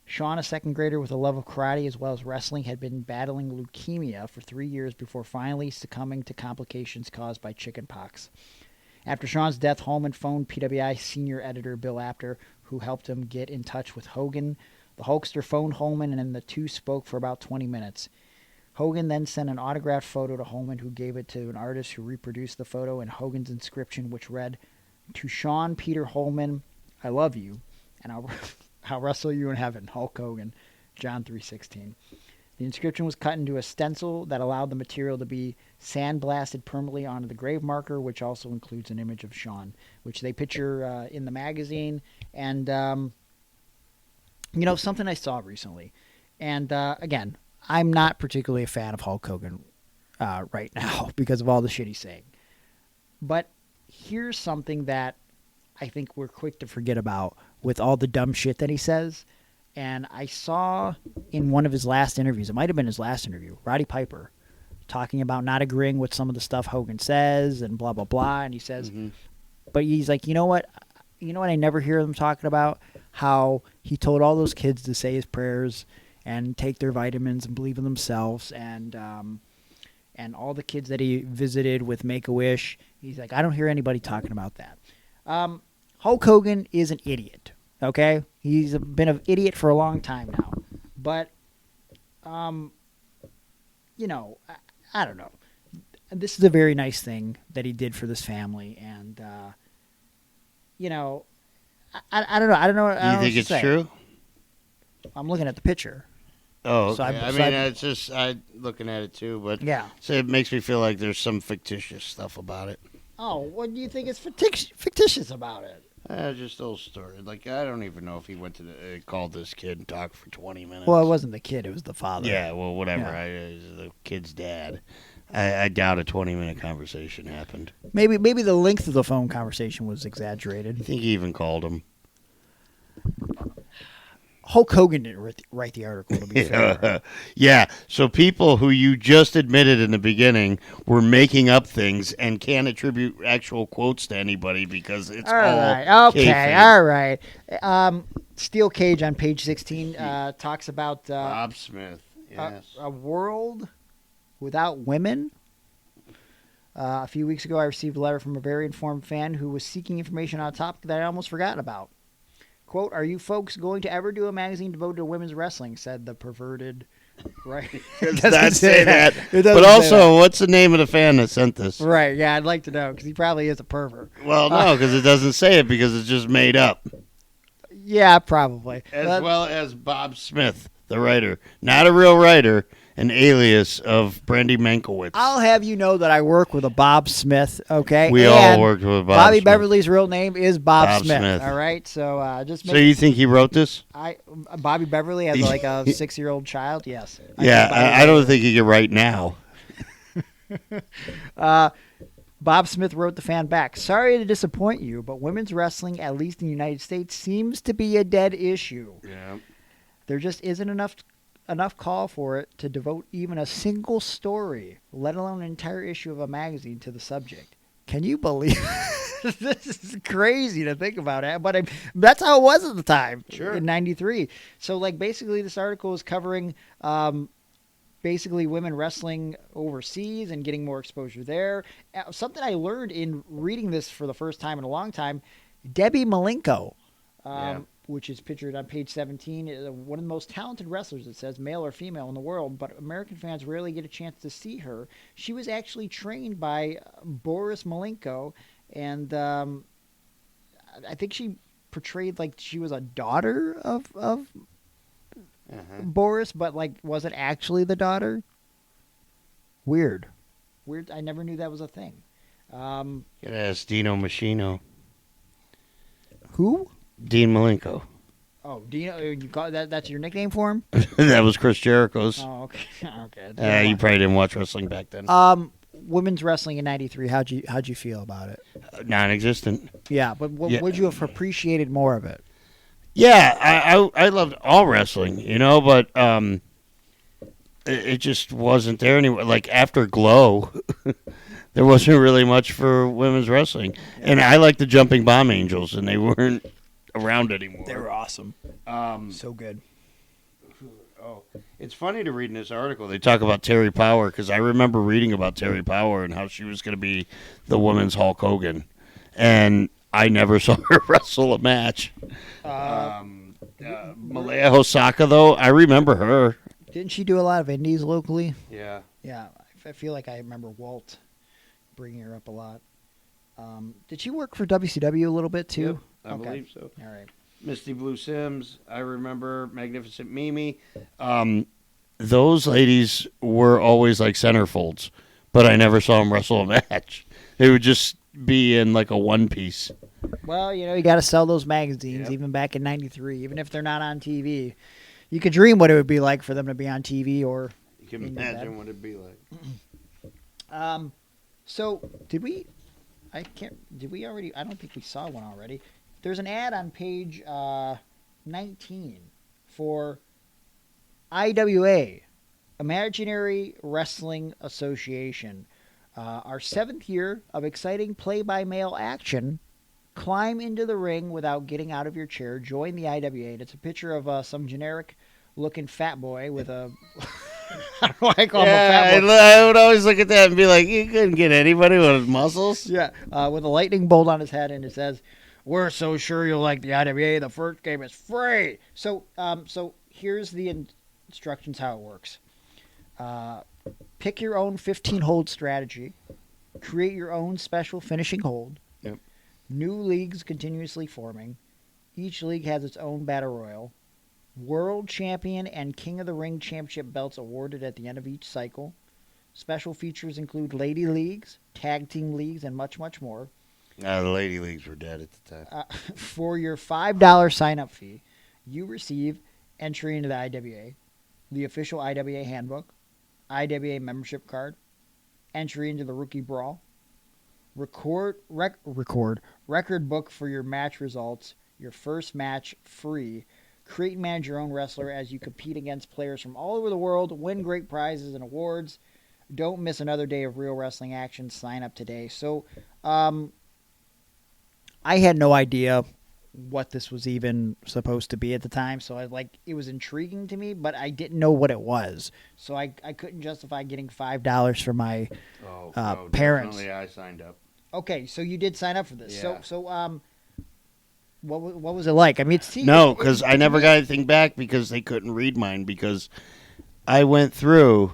Sean, a second grader with a love of karate as well as wrestling, had been battling leukemia for 3 years before finally succumbing to complications caused by chickenpox. After Sean's death, Holman phoned PWI senior editor Bill Apter, who helped him get in touch with Hogan. The Hulkster phoned Holman, and the two spoke for about 20 minutes. Hogan then sent an autographed photo to Holman, who gave it to an artist who reproduced the photo and Hogan's inscription, which read, "To Sean Peter Holman, I love you, and I'll wrestle you in heaven, Hulk Hogan, John 3:16." The inscription was cut into a stencil that allowed the material to be sandblasted permanently onto the grave marker, which also includes an image of Sean, which they picture in the magazine. And, something I saw recently. And, again, I'm not particularly a fan of Hulk Hogan right now because of all the shit he's saying. But here's something that I think we're quick to forget about with all the dumb shit that he says. And I saw in one of his last interviews, it might have been his last interview, Roddy Piper, talking about not agreeing with some of the stuff Hogan says and blah, blah, blah. And he says, but he's like, you know what I never hear them talking about? How he told all those kids to say his prayers and take their vitamins and believe in themselves. And all the kids that he visited with Make-A-Wish, he's like, I don't hear anybody talking about that. Hulk Hogan is an idiot. Okay, he's been an idiot for a long time now, but, I don't know. This is a very nice thing that he did for this family, and, I don't know. I don't know.
You think it's true?
I'm looking at the picture.
Oh, okay. It's just I'm looking at it too, but
yeah.
So it makes me feel like there's some fictitious stuff about it.
Oh, what do you think is fictitious about it?
Just a little story. Like, I don't even know if he went to called this kid and talked for 20 minutes.
Well, it wasn't the kid. It was the father.
Yeah, well, whatever.
Yeah.
The kid's dad. I doubt a 20-minute conversation happened.
Maybe the length of the phone conversation was exaggerated.
I think he even called him.
Hulk Hogan didn't write the article, to be fair.
Yeah, so people who you just admitted in the beginning were making up things and can't attribute actual quotes to anybody because it's
All
all
right. Okay.
kayfabe.
All right. Steel Cage on page 16 talks about
Bob Smith. Yes.
a world without women. A few weeks ago, I received a letter from a very informed fan who was seeking information on a topic that I almost forgotten about. Quote, "Are you folks going to ever do a magazine devoted to women's wrestling?" said the perverted. Right.
It doesn't say that.
It doesn't
But
say
also, what's the name of the fan that sent this?
that. Right. Yeah, I'd like to know because he probably is a pervert.
Well, no, because it doesn't say it because it's just made up.
Yeah, probably.
As well as Bob Smith, the writer. Not a real writer, an alias of Brandy Mankiewicz.
I'll have you know that I work with a Bob Smith, okay?
We
and
all worked with Bob
Bobby
Smith.
Beverly's real name is Bob Smith,
Smith.
all right? So just
So
make
you think he wrote this?
Bobby Beverly has like a 6-year-old child? Yes.
I don't think he can write now.
Bob Smith wrote the fan back, "Sorry to disappoint you, but women's wrestling, at least in the United States, seems to be a dead issue.
Yeah.
There just isn't enough call for it to devote even a single story, let alone an entire issue of a magazine, to the subject." Can you believe this is crazy to think about it, but that's how it was at the time.
Sure.
In 93. So like basically this article is covering basically women wrestling overseas and getting more exposure there. Something I learned in reading this for the first time in a long time, Debbie Malenko, which is pictured on page 17, is one of the most talented wrestlers, it says, male or female in the world, but American fans rarely get a chance to see her. She was actually trained by Boris Malenko, and I think she portrayed like she was a daughter of Boris, but like wasn't actually the daughter. Weird. I never knew that was a thing.
Gotta ask Dino Machino.
Who?
Dean Malenko.
Oh, Dino. You call that's your nickname for him?
That was Chris Jericho's.
Oh, okay. Okay.
You probably didn't watch wrestling back then.
Women's wrestling in '93. How'd you feel about it?
Non-existent.
Yeah, but would you have appreciated more of it?
Yeah, I loved all wrestling, but it just wasn't there anymore. Like after Glow, there wasn't really much for women's wrestling, and I like the Jumping Bomb Angels, and they weren't around anymore.
They were awesome. So good.
Oh, it's funny to read in this article. They talk about Terry Power because I remember reading about Terry Power and how she was going to be the women's Hulk Hogan, and I never saw her wrestle a match. Malaya Hosaka, though, I remember her.
Didn't she do a lot of indies locally?
Yeah.
Yeah, I feel like I remember Walt bringing her up a lot. Did she work for WCW a little bit too?
Yep, I believe so.
All right.
Misty Blue Sims, I remember Magnificent Mimi. Those ladies were always like centerfolds, but I never saw them wrestle a match. They would just be in like a one piece.
Well, you got to sell those magazines even back in '93, even if they're not on TV. You could dream what it would be like for them to be on TV, or
you can imagine what it'd be like.
So did we? Did we already? I don't think we saw one already. There's an ad on page 19 for IWA, Imaginary Wrestling Association. Our 7th year of exciting play-by-mail action. Climb into the ring without getting out of your chair. Join the IWA. And it's a picture of some generic-looking fat boy with a... I don't know why I call him a fat boy.
I would always look at that and be like, you couldn't get anybody with muscles.
Yeah, with a lightning bolt on his head, and it says, "We're so sure you'll like the IWA. The first game is free." So here's the instructions how it works. Pick your own 15-hold strategy. Create your own special finishing hold.
Yep.
New leagues continuously forming. Each league has its own battle royal. World Champion and King of the Ring Championship belts awarded at the end of each cycle. Special features include Lady Leagues, Tag Team Leagues, and much, much more.
The Lady Leagues were dead at the time.
For your $5 sign-up fee, you receive entry into the IWA, the official IWA handbook, IWA membership card, entry into the Rookie Brawl, record book for your match results, your first match free, Create and manage your own wrestler as you compete against players from all over the world. Win great prizes and awards. Don't miss another day of real wrestling action. Sign up today. So, I had no idea what this was even supposed to be at the time. So it was intriguing to me, but I didn't know what it was. So I couldn't justify getting $5 for my parents.
Definitely I signed up.
Okay, so you did sign up for this.
Yeah.
So what was it like? I mean,
no, because I never got anything back because they couldn't read mine because I went through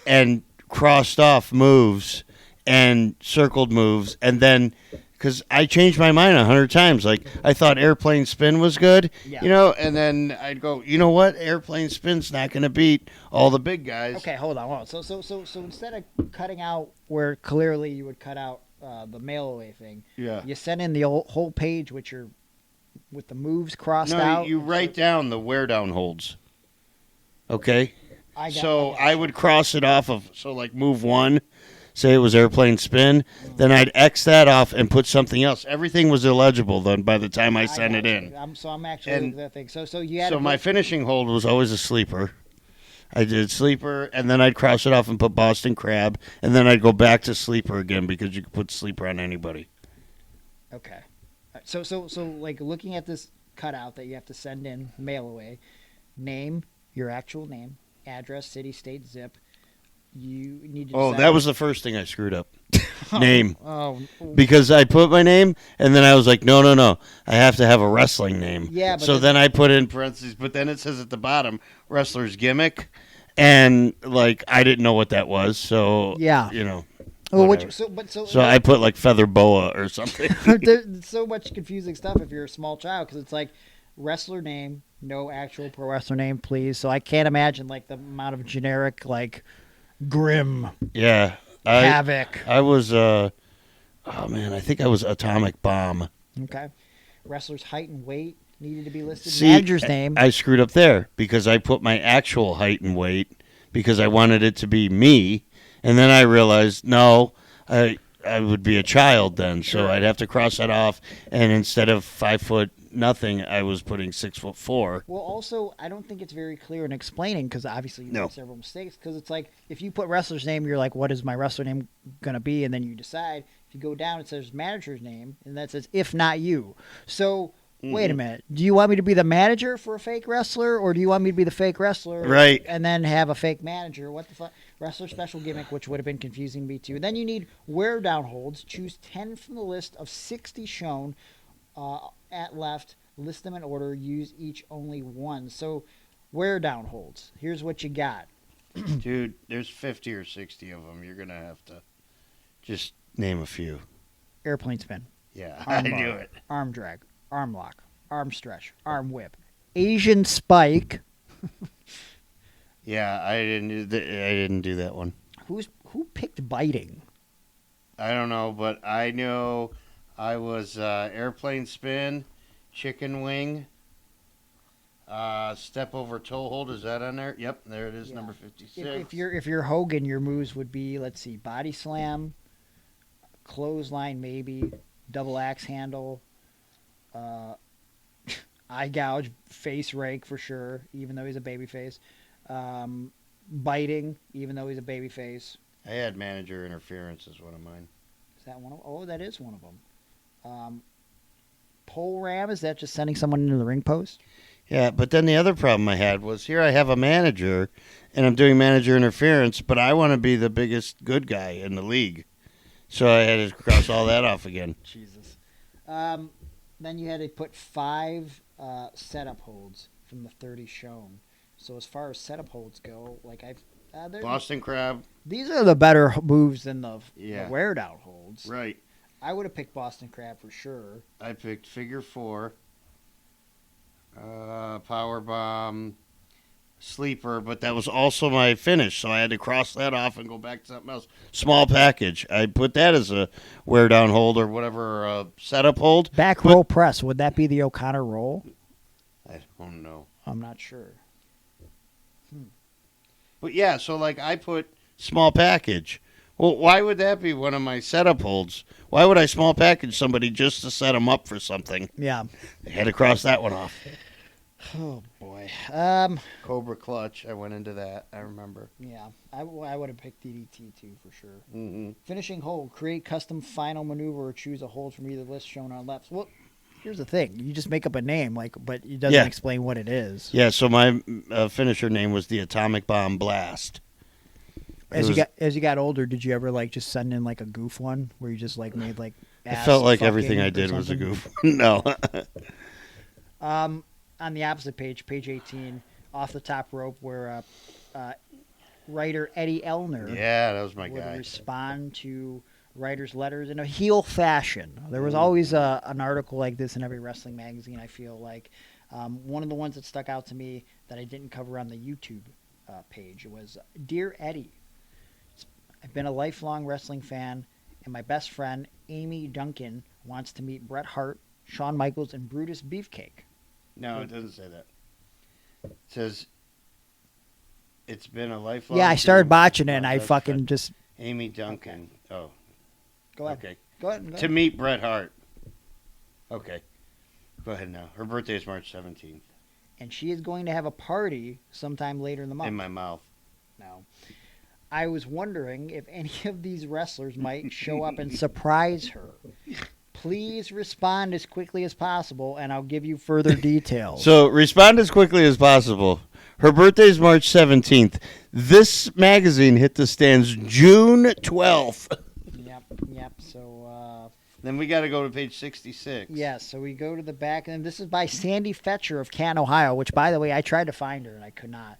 and crossed off moves and circled moves, and then because I changed my mind 100 times. Like, I thought airplane spin was good, and then I'd go, you know what? Airplane spin's not going to beat all the big guys.
Okay, hold on. So instead of cutting out where clearly you would cut out the mail away thing, you send in the whole page with the moves crossed out.
No, you write down the wear down holds. Okay? I would cross it off of, like move 1, say it was airplane spin, then I'd X that off and put something else. Everything was illegible then by the time I sent it in.
I'm actually looking at that thing. So you had.
So my finishing hold was always a sleeper. I did sleeper, and then I'd cross it off and put Boston Crab, and then I'd go back to sleeper again because you could put sleeper on anybody.
Okay. So like looking at this cutout that you have to send in, mail away, name, your actual name, address, city, state, zip. You need to.
Oh, that was the first thing I screwed up. Name.
Oh.
Because I put my name, and then I was like, no. I have to have a wrestling name.
Yeah. But
so then I put in parentheses, but then it says at the bottom, wrestler's gimmick. And, like, I didn't know what that was. So,
yeah.
Well, so I put, like, feather boa or something.
There's so much confusing stuff if you're a small child because it's like wrestler name, no actual pro wrestler name, please. So I can't imagine, like, the amount of generic, like, Grim.
Yeah.
Havoc.
I was, I think I was Atomic Bomb.
Okay. Wrestler's height and weight needed to be listed.
See,
manager's name.
I screwed up there because I put my actual height and weight because I wanted it to be me. And then I realized, no, I would be a child then. So I'd have to cross that off. And instead of 5'0" I was putting 6'4".
Well, also, I don't think it's very clear in explaining because obviously you made several mistakes. Because it's like if you put wrestler's name, you're like, what is my wrestler name going to be? And then you decide. If you go down, it says manager's name. And that says, if not you. So, wait a minute. Do you want me to be the manager for a fake wrestler? Or do you want me to be the fake wrestler?
Right.
And then have a fake manager? What the fuck? Wrestler special gimmick, which would have been confusing to me too. Then you need wear down holds. Choose 10 from the list of 60 shown at left. List them in order. Use each only one. So, wear down holds. Here's what you got.
Dude, there's 50 or 60 of them. You're going to have to just name a few.
Airplane spin.
Yeah,
arm
I
bar,
knew it.
Arm drag. Arm lock. Arm stretch. Arm whip. Asian spike.
Yeah, I didn't do that one.
Who picked biting?
I don't know, but I know I was airplane spin, chicken wing, step over toe hold. Is that on there? Yep, there it is, number 56.
If you're Hogan, your moves would be, let's see, body slam, clothesline maybe, double axe handle, eye gouge, face rake for sure, even though he's a baby face. Biting, even though he's a baby face.
I had manager interference as one of mine.
Is that one of? Oh, that is one of them. Pole ram, is that just sending someone into the ring post?
Yeah, but then the other problem I had was here I have a manager, and I'm doing manager interference, but I want to be the biggest good guy in the league. So I had to cross all that off again.
Jesus. Then you had to put 5 setup holds from the 30 shown. So as far as setup holds go, like
Boston Crab.
These are the better moves than the wear down holds.
Right.
I would have picked Boston Crab for sure.
I picked figure 4, power bomb, sleeper, but that was also my finish, so I had to cross that off and go back to something else. Small package. I put that as a wear down hold or whatever setup hold.
Back roll press. Would that be the O'Connor roll?
I don't know.
I'm not sure.
But yeah, so like I put small package. Well, why would that be one of my setup holds? Why would I small package somebody just to set them up for something?
Yeah.
I had to cross that one off.
Oh boy.
Cobra Clutch. I went into that. I remember.
Yeah, I would have picked DDT too for sure.
Mm-hmm.
Finishing hold, create custom final maneuver, or choose a hold from either list shown on left. Well, here's the thing: you just make up a name, but it doesn't explain what it is.
Yeah. So my finisher name was the Atomic Bomb Blast.
As you got older, did you ever like just send in like a goof one where you just like made like?
I felt like everything I did was a goof. No.
On the opposite page, page 18, off the top rope, where writer Eddie Elner
That was my
would
guy.
respond to writers' letters in a heel fashion. There was always an article like this in every wrestling magazine, I feel like. One of the ones that stuck out to me that I didn't cover on the YouTube page was, Dear Eddie, I've been a lifelong wrestling fan, and my best friend, Amy Duncan, wants to meet Bret Hart, Shawn Michaels, and Brutus Beefcake.
No, it doesn't say that. It says it's been a lifelong.
Yeah, I started botching it, and I fucking just...
Amy Duncan. Okay. Oh.
Go ahead.
Okay.
Go ahead.
To meet Bret Hart. Okay. Go ahead now. Her birthday is March 17th.
And she is going to have a party sometime later in the month.
In my mouth.
No. I was wondering if any of these wrestlers might show up and surprise her. Please respond as quickly as possible, and I'll give you further details.
So respond as quickly as possible. Her birthday is March 17th. This magazine hit the stands June 12th.
Yep. So,
Then we got to go to page 66.
yeah, so we go to the back, and this is by Sandy Fetcher of Canton, Ohio, which, by the way, I tried to find her, and I could not.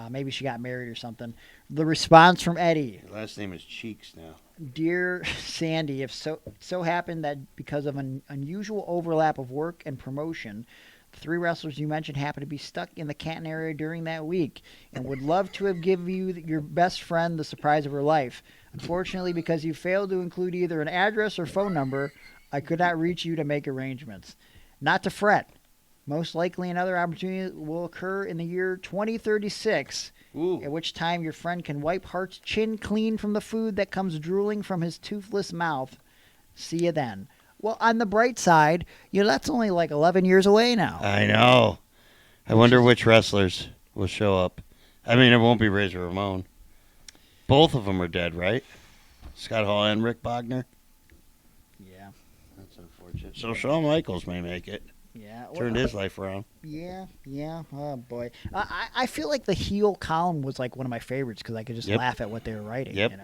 Maybe she got married or something. The response from Eddie.
Her last name is Cheeks now.
Dear Sandy, if so happened that because of an unusual overlap of work and promotion, the three wrestlers you mentioned happen to be stuck in the Canton area during that week and would love to have given you your best friend the surprise of her life. Unfortunately, because you failed to include either an address or phone number, I could not reach you to make arrangements. Not to fret. Most likely another opportunity will occur in the year 2036,
Ooh.
at which time your friend can wipe Hart's chin clean from the food that comes drooling from his toothless mouth. See you then. Well, on the bright side, that's only like 11 years away now.
I know. I wonder which wrestlers will show up. I mean, it won't be Razor Ramon. Both of them are dead, right? Scott Hall and Rick Bogner.
Yeah.
That's unfortunate. So Shawn Michaels may make it.
Yeah.
Turned his life around.
Yeah. Oh, boy. I feel like the heel column was like one of my favorites because I could just laugh at what they were writing,
Yep.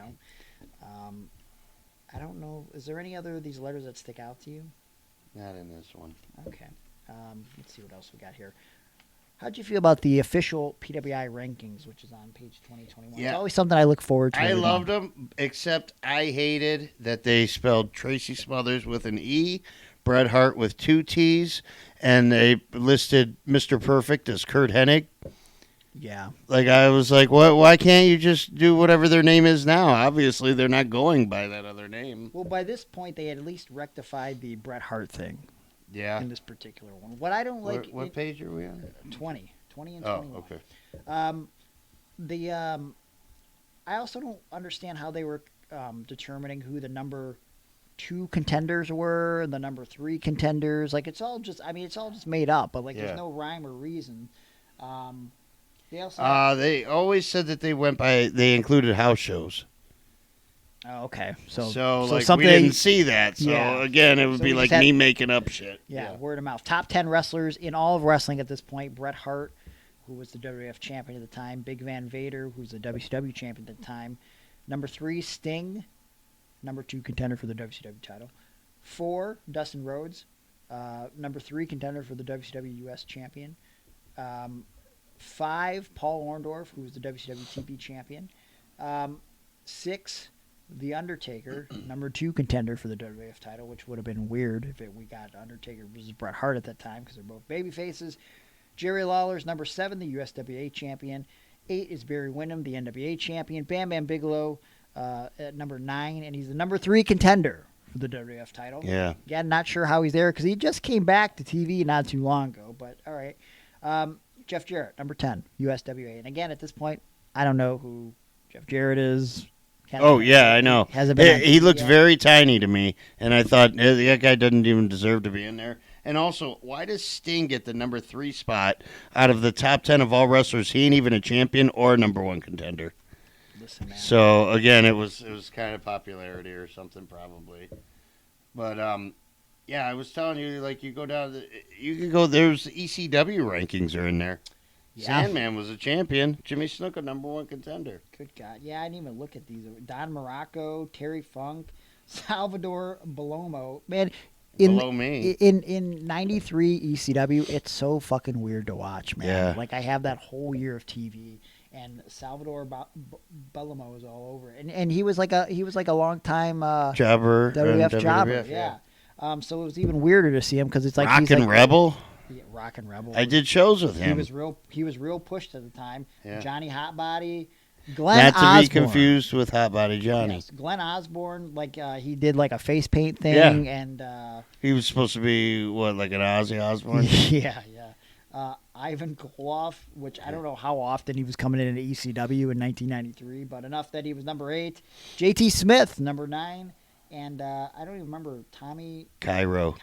I don't know. Is there any other of these letters that stick out to you?
Not in this one.
Okay. Let's see what else we got here. How'd you feel about the official PWI rankings, which is on page 2021?
Yeah.
It's always something I look forward to.
I
every
loved
month.
them, except I hated that they spelled Tracy Smothers with an E, Bret Hart with two T's, and they listed Mr. Perfect as Kurt Hennig.
Yeah.
Like, I was like, what? Why can't you just do whatever their name is now? Obviously, they're not going by that other name.
Well, by this point, they had at least rectified the Bret Hart thing
Yeah.
in this particular one. What I don't like...
What page are we on?
20 and 21.
Oh, okay.
I also don't understand how they were determining who the number 2 contenders were and the number 3 contenders. Like, it's all just made up, but like there's no rhyme or reason. They also
They always said that they included house shows.
Oh, okay. So
like,
something
we didn't see that. So
Yeah.
again, it would
So
be
we
like
just had-
me making up shit.
Yeah, word of mouth. Top 10 wrestlers in all of wrestling at this point. Bret Hart, who was the WWF champion at the time. Big Van Vader, who was the WCW champion at the time. Number 3, Sting. Number 2 contender for the WCW title. 4, Dustin Rhodes. Number 3 contender for the WCW US champion. 5, Paul Orndorff, who was the WCW TP champion. 6, The Undertaker, number 2 contender for the WWF title, which would have been weird if we got Undertaker versus Bret Hart at that time because they're both baby faces. Jerry Lawler's number 7, the USWA champion. 8 is Barry Windham, the NWA champion. Bam Bam Bigelow at number 9, and he's the number 3 contender for the WWF title.
Yeah.
Again, not sure how he's there because he just came back to TV not too long ago, but all right. Jeff Jarrett, number 10, USWA. And again, at this point, I don't know who Jeff Jarrett is.
Oh, yeah, I know.
Hasn't been on
He
TV
looked
yet.
very tiny to me, and I thought that guy doesn't even deserve to be in there. And also, why does Sting get the number 3 spot out of the top 10 of all wrestlers? He ain't even a champion or a number 1 contender.
Listen, man.
So again, it was kind of popularity or something probably. But yeah, I was telling you, like, you go down, you could go. There's ECW rankings are in there.
Yeah.
Sandman was a champion. Jimmy Snuka, number 1 contender.
Good God. Yeah, I didn't even look at these. Don Morocco, Terry Funk, Salvador Belomo. Man,
Below me.
In 93 ECW, it's so fucking weird to watch, man.
Yeah.
Like, I have that whole year of TV, and Salvador Belomo is all over it. And he was like a long time
Jobber.
WWF jobber.
Yeah.
So it was even weirder to see him because it's like
Rock
he's
and
like,
Rebel.
Yeah, Rock and Rebel.
I did shows with him.
He was real pushed at the time.
Yeah.
Johnny Hotbody, Glenn
Not to
Osborne.
be confused with Hot Body Johnny.
Yes, Glenn Osborne, like he did like a face paint thing, and
He was supposed to be like an Ozzy Osbourne.
yeah. Ivan Koloff, which I don't know how often he was coming in at ECW in 1993, but enough that he was number 8. JT Smith, number 9. And I don't even remember Tommy
Cairo.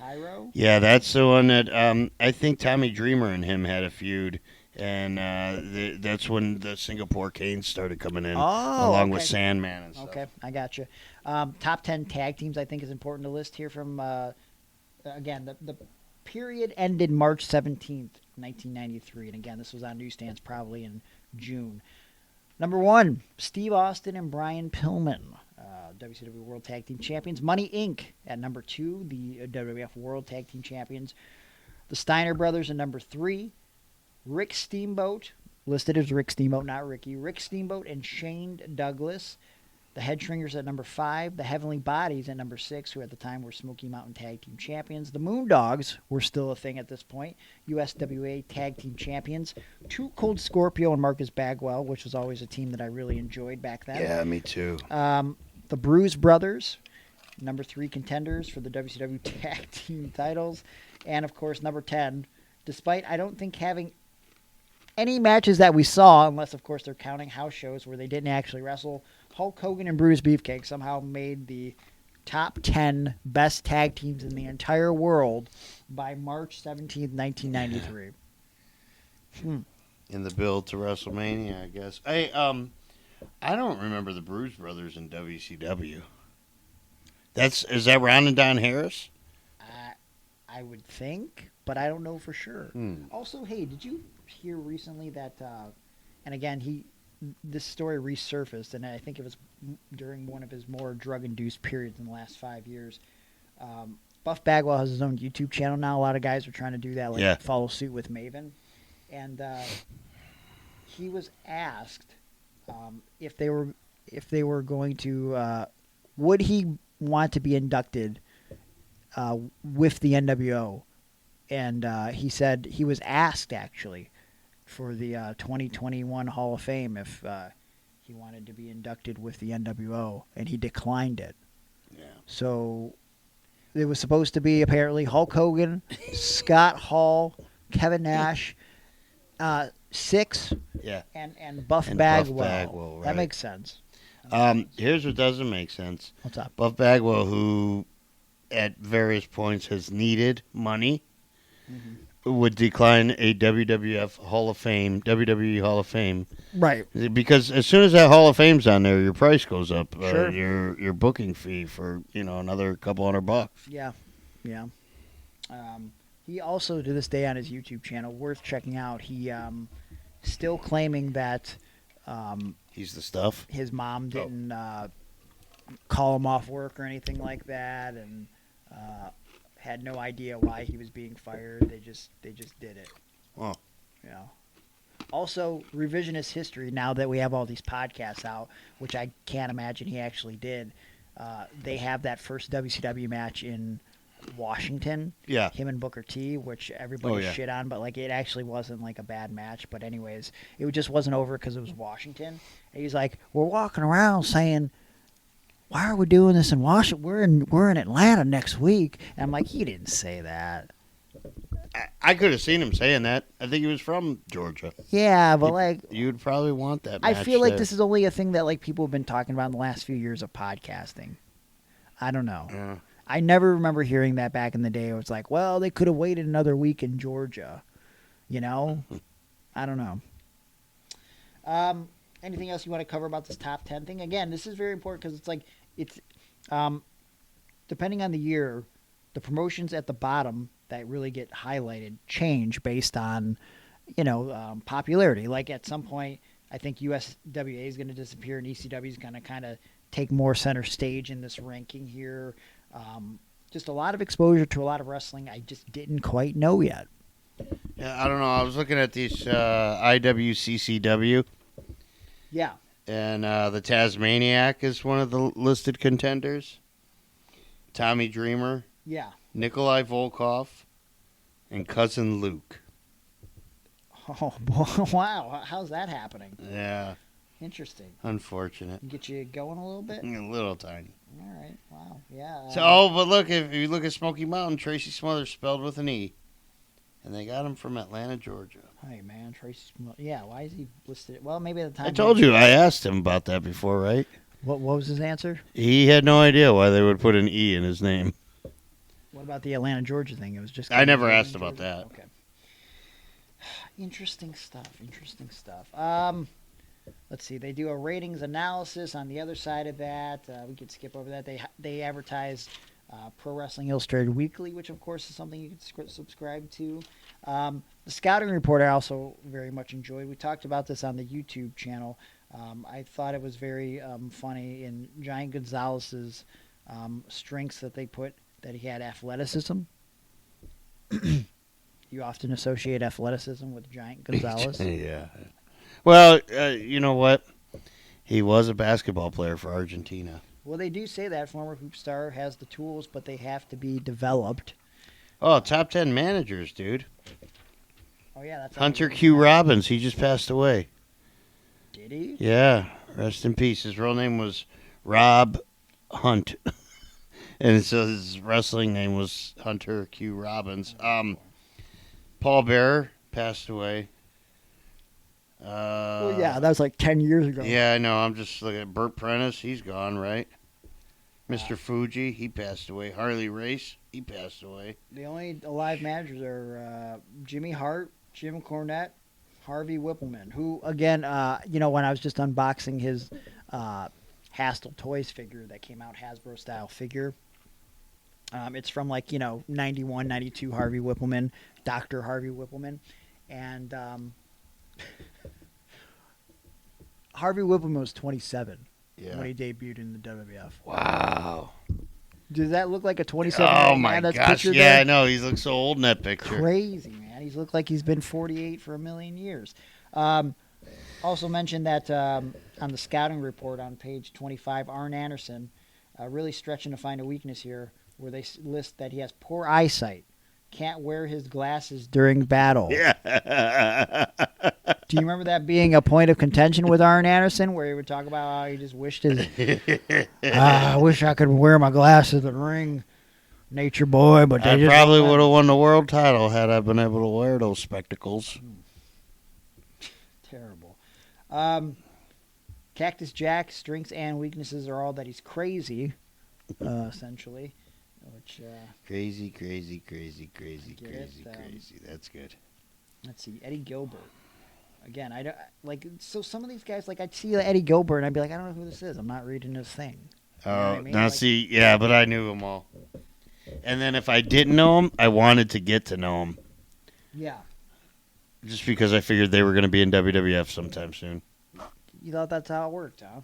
Yeah,
that's the one that I think Tommy Dreamer and him had a feud, and that's when the Singapore Canes started coming in, along with Sandman and stuff.
Okay, I got you. Top 10 tag teams I think is important to list here from, again, the period ended March 17th, 1993. And again, this was on newsstands probably in June. Number 1, Steve Austin and Brian Pillman. WCW World Tag Team Champions. Money Inc. at number 2, the WWF World Tag Team Champions. The Steiner Brothers at number 3. Rick Steamboat, listed as Rick Steamboat, not Ricky. Rick Steamboat and Shane Douglas. The Headstringers at number 5. The Heavenly Bodies at number 6, who at the time were Smoky Mountain Tag Team Champions. The Moondogs were still a thing at this point. USWA Tag Team Champions. Too Cold Scorpio and Marcus Bagwell, which was always a team that I really enjoyed back then.
Yeah, me too.
The Bruise Brothers, number 3 contenders for the WCW Tag Team titles. And, of course, number 10, despite I don't think having any matches that we saw, unless, of course, they're counting house shows where they didn't actually wrestle, Hulk Hogan and Bruce Beefcake somehow made the top 10 best tag teams in the entire world by March 17th, 1993.
In the build to WrestleMania, I guess. I don't remember the Bruise Brothers in WCW. Is that Ron and Don Harris?
I would think, but I don't know for sure. Also, hey, did you hear recently that, and again, this story resurfaced, and I think it was during one of his more drug-induced periods in the last 5 years. Buff Bagwell has his own YouTube channel now. A lot of guys are trying to do that, follow suit with Maven. And he was asked if they were going to, would he want to be inducted with the NWO? And he said he was asked actually for the 2021 Hall of Fame if he wanted to be inducted with the NWO, and he declined it.
Yeah.
So it was supposed to be apparently Hulk Hogan, Scott Hall, Kevin Nash, Six, and Buff Bagwell.
Buff Bagwell, right.
That makes sense.
Here's what doesn't make sense.
What's up?
Buff Bagwell, who at various points has needed money, would decline a WWF Hall of Fame, WWE Hall of Fame.
Right.
Because as soon as that Hall of Fame's on there, your price goes up.
Sure.
Your booking fee for, another couple $100.
Yeah. He also, to this day on his YouTube channel, worth checking out, he still claiming that
he's the stuff.
His mom didn't call him off work or anything like that, and had no idea why he was being fired. They just did it.
Oh.
Yeah. Also, revisionist history, now that we have all these podcasts out, which I can't imagine he actually did, they have that first WCW match in Washington.
Yeah.
Him and Booker T, which everybody shit on, but it actually wasn't a bad match. But anyways, it just wasn't over because it was Washington. And he's like, we're walking around saying, why are we doing this in Washington? We're in Atlanta next week. And I'm like, he didn't say that.
I could have seen him saying that. I think he was from Georgia.
Yeah, but
you'd probably want that match.
I feel like this is only a thing that people have been talking about in the last few years of podcasting. I don't know.
Yeah.
I never remember hearing that back in the day. It was like, well, they could have waited another week in Georgia. You know? I don't know. Anything else you want to cover about this top 10 thing? Again, this is very important because it's like, it's depending on the year, the promotions at the bottom that really get highlighted change based on, popularity. Like at some point, I think USWA is going to disappear and ECW is going to kind of take more center stage in this ranking here. Just a lot of exposure to a lot of wrestling I just didn't quite know yet.
Yeah, I don't know. I was looking at these IWCCW.
Yeah.
And the Tasmaniac is one of the listed contenders. Tommy Dreamer.
Yeah.
Nikolai Volkov. And Cousin Luke.
Oh, wow. How's that happening?
Yeah.
Interesting.
Unfortunate.
Get you going a little bit?
A little tiny.
All right. Wow. Yeah.
But look, if you look at Smoky Mountain, Tracy Smothers spelled with an E. And they got him from Atlanta, Georgia.
Hey, man. Tracy Smothers. Yeah, why is he listed? Well, maybe at the time.
I told you, I asked him about that before, right?
What was his answer?
He had no idea why they would put an E in his name.
What about the Atlanta, Georgia thing? It was just.
I never asked about that.
Okay. Interesting stuff. Let's see. They do a ratings analysis on the other side of that. We could skip over that. They advertise Pro Wrestling Illustrated Weekly, which of course is something you can subscribe to. The scouting report I also very much enjoyed. We talked about this on the YouTube channel. I thought it was very funny in Giant Gonzalez's strengths that they put that he had athleticism. You often associate athleticism with Giant Gonzalez.
Yeah. Well, you know what? He was a basketball player for Argentina.
Well, they do say that former hoop star has the tools, but they have to be developed.
Oh, top 10 managers, dude.
Oh, yeah. That's
Hunter Q. Robbins. He just passed away.
Did he?
Yeah. Rest in peace. His real name was Rob Hunt. And so his wrestling name was Hunter Q. Robbins. Paul Bearer passed away.
Well, yeah, that was like 10 years ago.
Yeah, I know. I'm just looking at Burt Prentice. He's gone, right? Mr. Fuji, he passed away. Harley Race, he passed away.
The only alive managers are Jimmy Hart, Jim Cornette, Harvey Whippleman, who, again, when I was just unboxing his Hastel Toys figure that came out, Hasbro-style figure, it's from, 91, 92 Harvey Whippleman, Dr. Harvey Whippleman, and Harvey Whippleman was 27 when he debuted in the WWF.
Wow.
Does that look like a 27?
Oh, my
that's
gosh. Yeah, I know. He looks so old in that picture.
Crazy, man. He's looked like he's been 48 for a million years. Also mentioned that on the scouting report on page 25, Arn Anderson, really stretching to find a weakness here, where they list that he has poor eyesight, can't wear his glasses during battle.
Yeah.
Do you remember that being a point of contention with Arn Anderson, where he would talk about how he just wished I wish I could wear my glasses to the ring, nature boy, but
I probably would have won the world title had I been able to wear those spectacles.
Terrible. Cactus Jack, strengths and weaknesses are all that he's crazy, essentially. Which
crazy. That's good.
Let's see, Eddie Gilbert. Again, I don't so some of these guys, I'd see Eddie Gilbert and I'd be like, I don't know who this is. I'm not reading his thing. You know what I mean?
Now see, yeah, but I knew them all. And then if I didn't know them, I wanted to get to know them.
Yeah.
Just because I figured they were going to be in WWF sometime soon.
You thought that's how it worked, huh?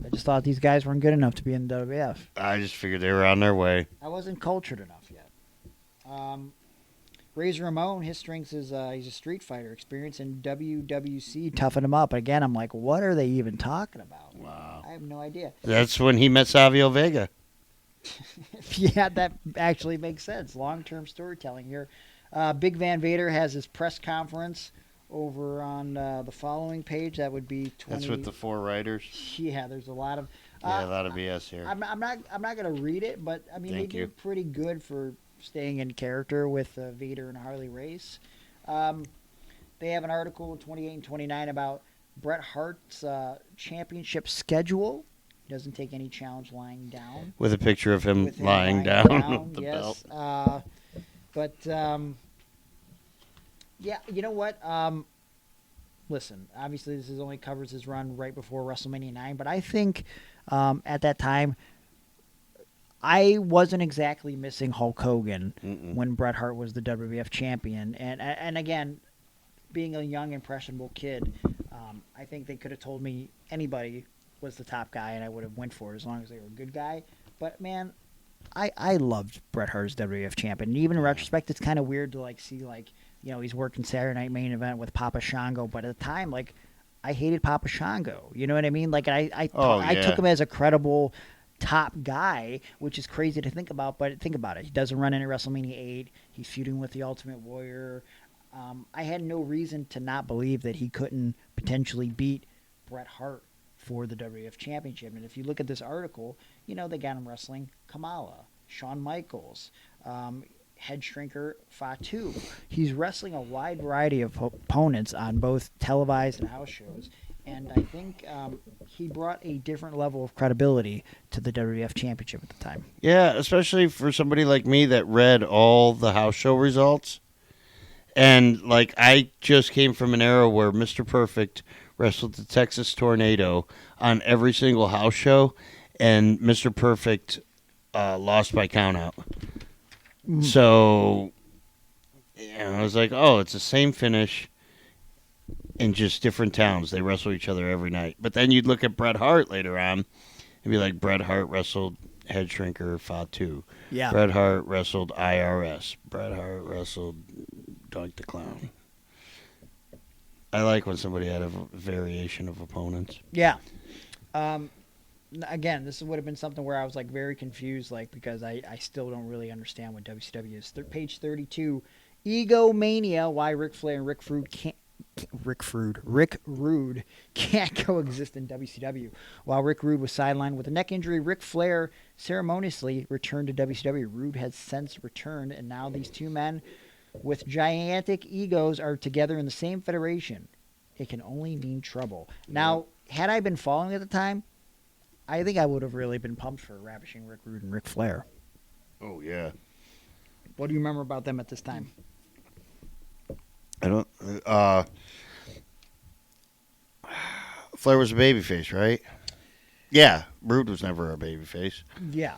I just thought these guys weren't good enough to be in WWF.
I just figured they were on their way.
I wasn't cultured enough yet. Razor Ramon, his strengths is he's a Street Fighter experience in WWC, toughen him up. Again, I'm like, what are they even talking about?
Wow.
I have no idea.
That's when he met Savio Vega.
Yeah, that actually makes sense. Long-term storytelling here. Big Van Vader has his press conference over on the following page. That would be 20.
That's with the 4 writers.
Yeah, there's a lot of.
A lot of BS here.
I'm not gonna read it, but I mean
Thank
they
you.
do pretty good for staying in character with Vader and Harley Race. They have an article 28 and 29 about Bret Hart's championship schedule. He doesn't take any challenge lying down.
With a picture of him,
With him
lying down with the
yes.
belt.
But yeah, you know what? Listen, obviously this is only covers his run right before WrestleMania 9, but I think at that time I wasn't exactly missing Hulk Hogan when Bret Hart was the WWF champion. And again, being a young, impressionable kid, I think they could have told me anybody was the top guy, and I would have went for it as long as they were a good guy. But, man, I loved Bret Hart as WWF champion. And even in retrospect, it's kind of weird to, see, he's working Saturday Night Main Event with Papa Shango. But at the time, I hated Papa Shango. You know what I mean? I took him as a credible top guy, which is crazy to think about, but think about it. He doesn't run into WrestleMania 8. He's feuding with the Ultimate Warrior. I had no reason to not believe that he couldn't potentially beat Bret Hart for the WWF Championship. And if you look at this article, they got him wrestling Kamala, Shawn Michaels, head shrinker Fatu. He's wrestling a wide variety of opponents on both televised and house shows. And I think he brought a different level of credibility to the WWF Championship at the time.
Yeah, especially for somebody like me that read all the house show results. And, I just came from an era where Mr. Perfect wrestled the Texas Tornado on every single house show, and Mr. Perfect lost by countout. So, I was like, oh, it's the same finish in just different towns. They wrestle each other every night. But then you'd look at Bret Hart later on and be like, Bret Hart wrestled Head Shrinker Fatu.
Yeah.
Bret Hart wrestled IRS. Bret Hart wrestled Doink the Clown. I like when somebody had a variation of opponents.
Yeah. Again, this would have been something where I was very confused, because I still don't really understand what WCW is. Page 32, Egomania: Why Ric Flair and Rick Rude can't coexist in WCW. While Rick Rude was sidelined with a neck injury, Ric Flair ceremoniously returned to WCW. Rude has since returned, and now these two men with gigantic egos are together in the same federation. It can only mean trouble. Now, had I been following at the time, I think I would have really been pumped for Ravishing Rick Rude and Ric Flair.
Oh, yeah.
What do you remember about them at this time?
I don't... Flair was a babyface, right? Yeah, Rude was never a babyface.
Yeah.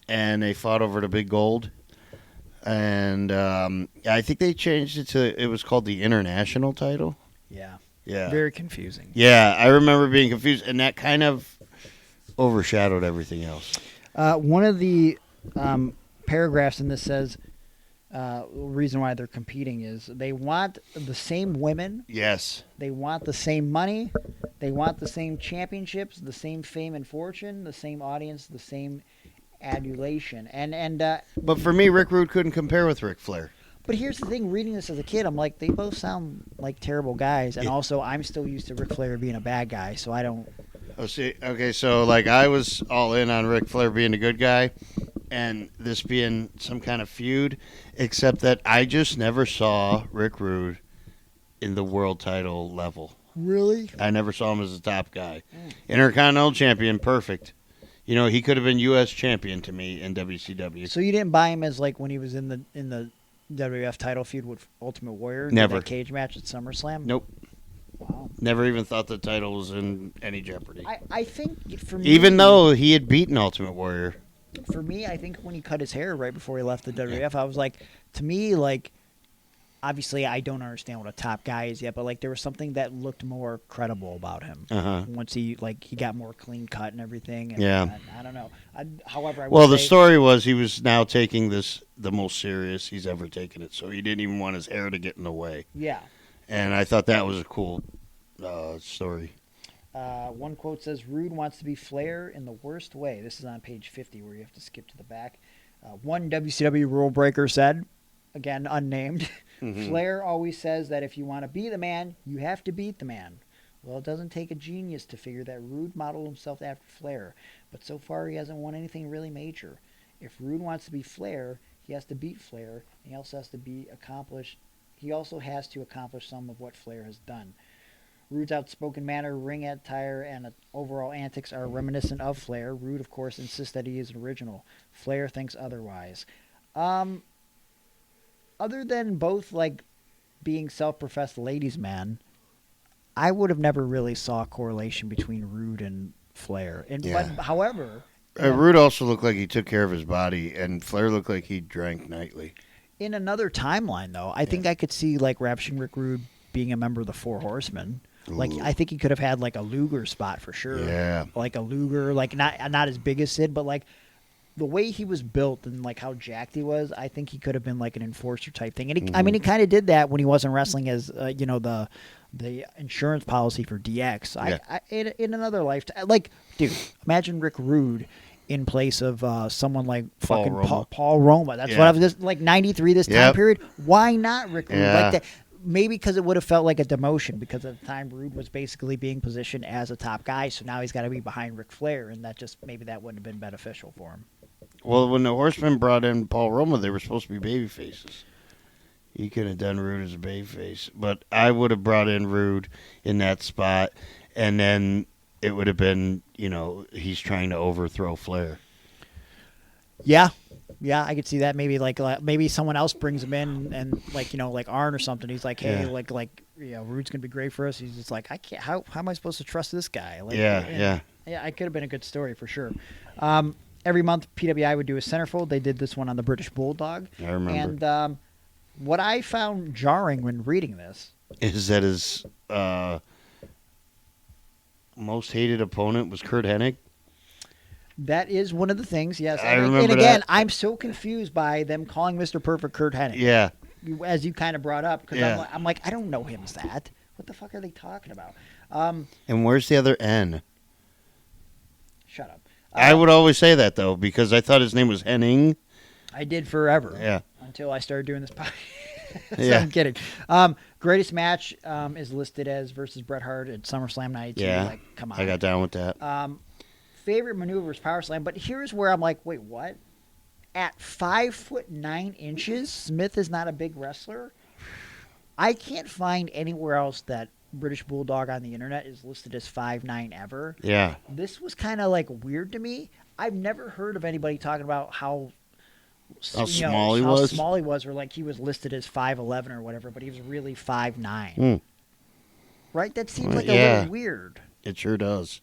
And they fought over the big gold. And I think they changed it to... It was called the International title.
Yeah.
Yeah.
Very confusing.
Yeah, I remember being confused. And that kind of overshadowed everything else.
One of the paragraphs in this says... the reason why they're competing is they want the same women.
Yes.
They want the same money. They want the same championships, the same fame and fortune, the same audience, the same adulation.
But for me, Rick Rude couldn't compare with Ric Flair.
But here's the thing, reading this as a kid, I'm like, they both sound like terrible guys. And also, I'm still used to Ric Flair being a bad guy, so I don't...
Oh, see, okay, so, I was all in on Ric Flair being a good guy and this being some kind of feud, except that I just never saw Rick Rude in the world title level.
Really?
I never saw him as a top guy. Intercontinental champion, perfect. He could have been U.S. champion to me in WCW.
So you didn't buy him as, when he was in the WWF title feud with Ultimate Warrior?
Never.
That cage match at SummerSlam?
Nope.
Wow.
Never even thought the title was in any jeopardy.
I think for me...
Even though he had beaten Ultimate Warrior.
For me, I think when he cut his hair right before he left the WWF, I was to me, obviously I don't understand what a top guy is yet, but there was something that looked more credible about him. Once he got more clean cut and everything. And,
yeah.
I don't know. However,
the story was he was now taking this the most serious he's ever taken it, so he didn't even want his hair to get in the way.
Yeah.
And I thought that was a cool story.
One quote says, Rude wants to be Flair in the worst way. This is on page 50 where you have to skip to the back. One WCW rule breaker said, again, unnamed, Flair always says that if you want to be the man, you have to beat the man. Well, it doesn't take a genius to figure that Rude modeled himself after Flair, but so far he hasn't won anything really major. If Rude wants to be Flair, he has to beat Flair, and he also has to accomplish some of what Flair has done. Rude's outspoken manner, ring attire, and overall antics are reminiscent of Flair. Rude, of course, insists that he is an original. Flair thinks otherwise. Other than both like being self-professed ladies' men, I would have never really saw a correlation between Rude and Flair. But however,
Rude also looked like he took care of his body, and Flair looked like he drank nightly.
in another timeline, though, I think I could see like Ravishing Rick Rude being a member of the Four Horsemen. Like I think he could have had like a Luger spot for sure.
Yeah,
Like a Luger, like not as big as Sid, but like the way he was built and like how jacked he was, I think he could have been like an enforcer type thing. And he, I mean, he kind of did that when he wasn't wrestling as the insurance policy for DX. In another lifetime, like dude, imagine Rick Rude in place of someone like fucking Paul Roma. That's what I was just like 93 this time period. Why not Rick Rude like that? Maybe because it would have felt like a demotion because at the time Rude was basically being positioned as a top guy, so now he's got to be behind Ric Flair, and that just maybe that wouldn't have been beneficial for him.
Well, when the Horsemen brought in Paul Roma, they were supposed to be baby faces. He could have done Rude as a baby face, but I would have brought in Rude in that spot, and then it would have been, he's trying to overthrow Flair.
Yeah, I could see that. Maybe someone else brings him in, and like Arn or something. He's like, hey, Rude's gonna be great for us. He's just like, I can't. How am I supposed to trust this guy? Yeah. I could have been a good story for sure. Every month, PWI would do a centerfold. They did this one on the British Bulldog.
I remember.
And what I found jarring when reading this
is that his most hated opponent was Curt Hennig.
That is one of the things, yes.
I remember
and again,
that.
I'm so confused by them calling Mr. Perfect Curt Hennig.
Yeah.
As you kind of brought up, because I'm like, I don't know him as that. What the fuck are they talking about?
And where's the other N?
Shut up.
I would always say that, though, because I thought his name was Henning.
I did forever.
Yeah.
Until I started doing this podcast.
Yeah.
I'm kidding. Greatest match is listed as versus Bret Hart at SummerSlam 92.
Yeah.
Like, come on.
I got down with that.
Favorite maneuver is Power Slam, but here's where I'm like, wait, what? At 5'9", Smith is not a big wrestler? I can't find anywhere else that British Bulldog on the internet is listed as 5'9" ever.
Yeah.
This was kind of like weird to me. I've never heard of anybody talking about how
small he was,
or like he was listed as 5'11" or whatever, but he was really 5'9". Right? That seems like a little weird.
It sure does.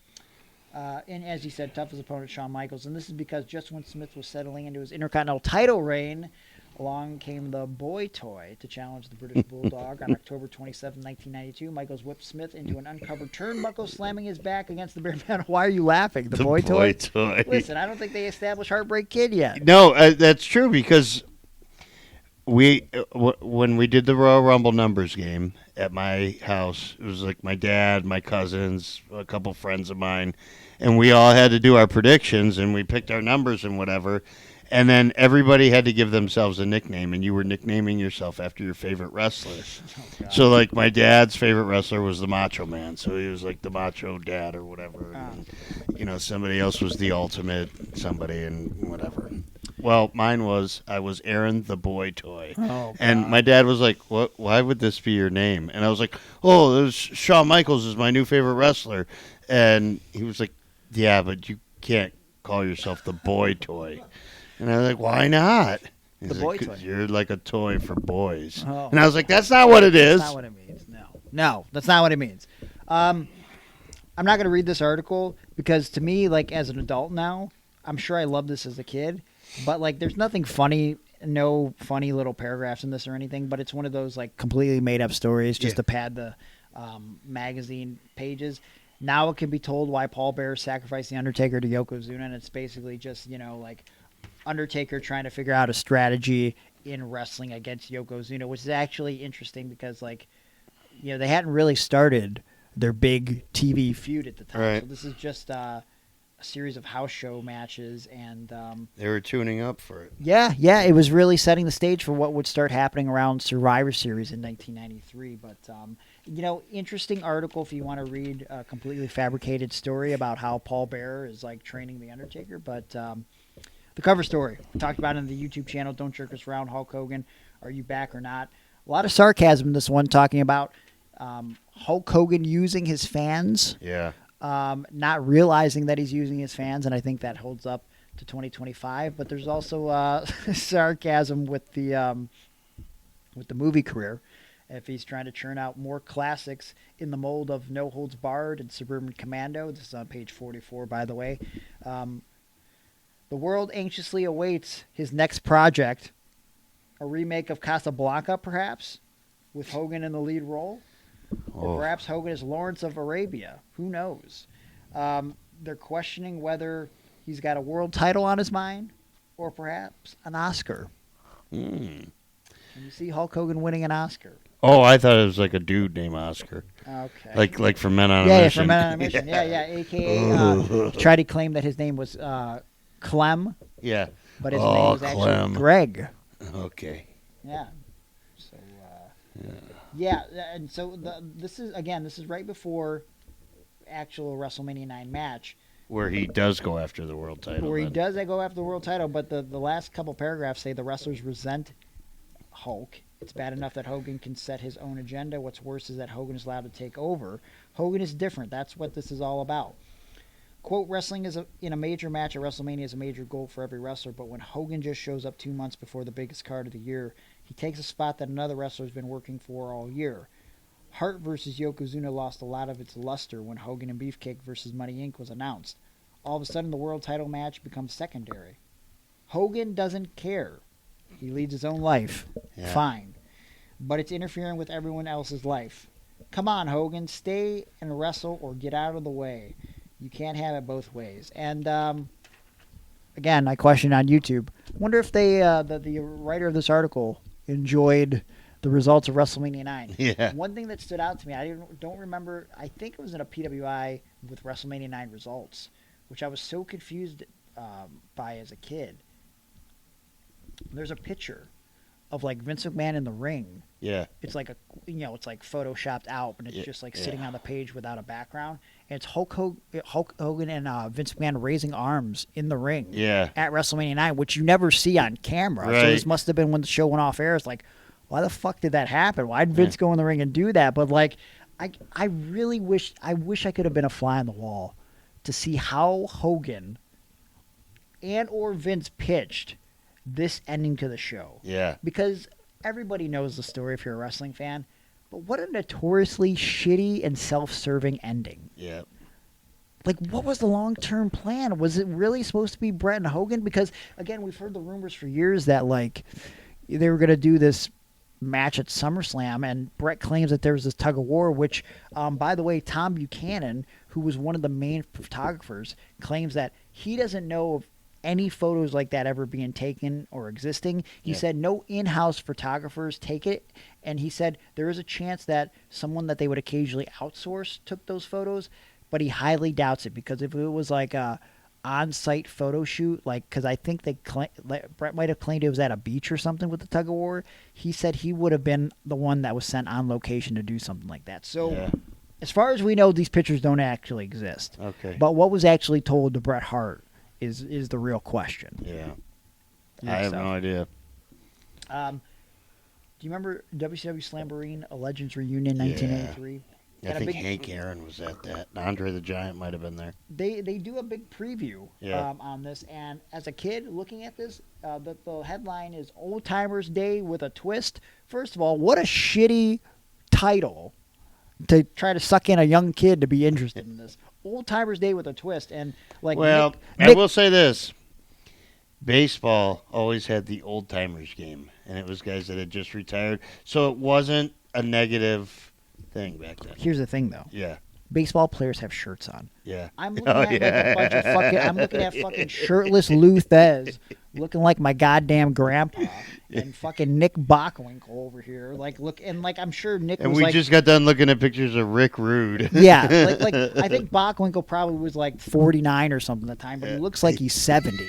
And as he said, toughest opponent, Shawn Michaels. And this is because just when Smith was settling into his Intercontinental title reign, along came the boy toy to challenge the British Bulldog on October 27, 1992. Michaels whipped Smith into an uncovered turnbuckle, slamming his back against the bare metal. Why are you laughing? The boy toy? Listen, I don't think they established Heartbreak Kid yet.
No, that's true because when we did the Royal Rumble numbers game at my house, it was like my dad, my cousins, a couple friends of mine, and we all had to do our predictions, and we picked our numbers and whatever, and then everybody had to give themselves a nickname, and you were nicknaming yourself after your favorite wrestler. Oh, so, like, my dad's favorite wrestler was the Macho Man, so he was like the Macho Dad or whatever. And, somebody else was the Ultimate somebody and whatever. Well, mine was, I was Aaron the Boy Toy.
Oh,
and my dad was like, "What? Why would this be your name?" And I was like, "Oh, Shawn Michaels is my new favorite wrestler." And he was like, "Yeah, but you can't call yourself the Boy Toy." And I was like, "Why not?"
The Boy Toy.
You're like a toy for boys.
Oh.
And I was like, "That's not what it is."
That's not what it means. No, that's not what it means. I'm not going to read this article because to me, like as an adult now, I'm sure I loved this as a kid. But, like, there's nothing funny, no funny little paragraphs in this or anything, but it's one of those, like, completely made-up stories just to pad the magazine pages. Now it can be told why Paul Bearer sacrificed The Undertaker to Yokozuna, and it's basically just, like, Undertaker trying to figure out a strategy in wrestling against Yokozuna, which is actually interesting because, like, they hadn't really started their big TV feud at the time.
Right.
So this is just... a series of house show matches, and
they were tuning up for it.
Yeah, it was really setting the stage for what would start happening around Survivor Series in 1993. But interesting article if you want to read a completely fabricated story about how Paul Bearer is like training the Undertaker. But the cover story we talked about on the YouTube channel. Don't jerk us around, Hulk Hogan. Are you back or not? A lot of sarcasm in this one, talking about Hulk Hogan using his fans.
Yeah.
Not realizing that he's using his fans, and I think that holds up to 2025. But there's also sarcasm with the movie career. If he's trying to churn out more classics in the mold of No Holds Barred and Suburban Commando, this is on page 44, by the way. The world anxiously awaits his next project, a remake of Casablanca, perhaps, with Hogan in the lead role. Or perhaps Hogan is Lawrence of Arabia. Who knows? They're questioning whether he's got a world title on his mind or perhaps an Oscar. Can you see Hulk Hogan winning an Oscar?
Oh, I thought it was like a dude named Oscar.
Okay.
Like for Men on a
Yeah,
Mission.
for Men on a Mission. Yeah. AKA tried to claim that his name was Clem,
Yeah.
but his name was actually
Clem.
Greg.
Okay.
Yeah. So, yeah, and so this is right before actual WrestleMania 9 match.
Where he does go after the world title.
Where he
then.
does go after the world title, but the last couple paragraphs say the wrestlers resent Hulk. It's bad enough that Hogan can set his own agenda. What's worse is that Hogan is allowed to take over. Hogan is different. That's what this is all about. Quote, wrestling in a major match at WrestleMania is a major goal for every wrestler, but when Hogan just shows up 2 months before the biggest card of the year, he takes a spot that another wrestler's been working for all year. Hart versus Yokozuna lost a lot of its luster when Hogan and Beefcake versus Money Inc. was announced. All of a sudden, the world title match becomes secondary. Hogan doesn't care. He leads his own life.
Yeah.
Fine. But it's interfering with everyone else's life. Come on, Hogan. Stay and wrestle or get out of the way. You can't have it both ways. And, again, I question on YouTube. Wonder if they, the writer of this article enjoyed the results of WrestleMania 9.
Yeah.
One thing that stood out to me, I don't remember, I think it was in a PWI with WrestleMania 9 results, which I was so confused by as a kid. There's a picture of like Vince McMahon in the ring.
Yeah.
It's like it's like photoshopped out, but it's just like sitting on the page without a background. And it's Hulk Hogan and Vince McMahon raising arms in the ring.
Yeah.
At WrestleMania 9, which you never see on camera.
Right.
So this must have been when the show went off air. It's like, why the fuck did that happen? Why did Vince go in the ring and do that? But like, I really wish I could have been a fly on the wall to see how Hogan and or Vince pitched this ending to the show.
Yeah.
Because everybody knows the story if you're a wrestling fan, but what a notoriously shitty and self-serving ending.
Yeah.
Like, what was the long-term plan? Was it really supposed to be Bret and Hogan? Because, again, we've heard the rumors for years that, like, they were going to do this match at SummerSlam, and Bret claims that there was this tug-of-war, which, by the way, Tom Buchanan, who was one of the main photographers, claims that he doesn't know of any photos like that ever being taken or existing. He said no in-house photographers take it, and he said there is a chance that someone that they would occasionally outsource took those photos, but he highly doubts it, because if it was like a on-site photo shoot, like, because I think Bret might have claimed it was at a beach or something with the tug-of-war, he said he would have been the one that was sent on location to do something like that. So as far as we know, these pictures don't actually exist.
Okay.
But what was actually told to Bret Hart is the real question.
Yeah. I have no idea.
Do you remember WCW Slamboree, a Legends Reunion, 1983?
I think Hank Aaron was at that. Andre the Giant might have been there.
They do a big preview on this, and as a kid looking at this, the headline is Old Timers Day with a Twist. First of all, what a shitty title to try to suck in a young kid to be interested in this. Old Timers Day with a Twist. And like,
well,
Nick,
I will say this. Baseball always had the old timers game, and it was guys that had just retired. So it wasn't a negative thing back then.
Here's the thing, though.
Yeah.
Baseball players have shirts on.
Yeah.
I'm looking at like a bunch of fucking. I'm looking at fucking shirtless Lou Thez, looking like my goddamn grandpa, and fucking Nick Bockwinkel over here. Like, look, and like I'm sure Nick.
And
was
we
like,
just got done looking at pictures of Rick Rude.
Yeah, like I think Bockwinkel probably was like 49 or something at the time, but he looks like he's 70.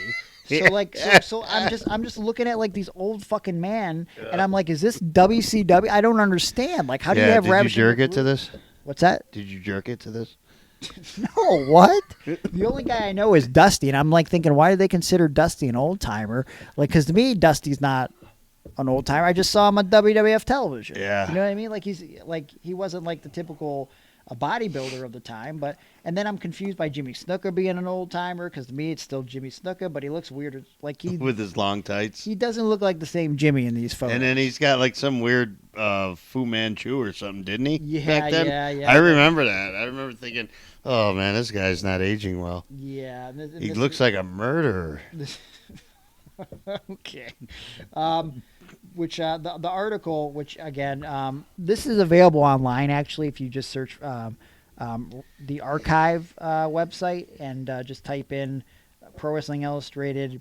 So I'm just looking at like these old fucking men, and I'm like, is this WCW? I don't understand. Like, how do you have
Did you jerk it to this?
What's that?
Did you jerk it to this?
No, what? The only guy I know is Dusty, and I'm like thinking, why do they consider Dusty an old timer? Like, because to me, Dusty's not an old timer. I just saw him on WWF television.
Yeah.
You know what I mean? Like he wasn't like the typical a bodybuilder of the time, and then I'm confused by Jimmy Snuka being an old timer because to me it's still Jimmy Snuka, but he looks weird, like
with his long tights.
He doesn't look like the same Jimmy in these photos.
And then he's got like some weird Fu Manchu or something, didn't he?
Yeah,
back then?
yeah.
I remember that. I remember thinking, oh man, this guy's not aging well.
Yeah,
he looks like a murderer.
Okay. Which the article, which again, this is available online actually if you just search the archive website and just type in Pro Wrestling Illustrated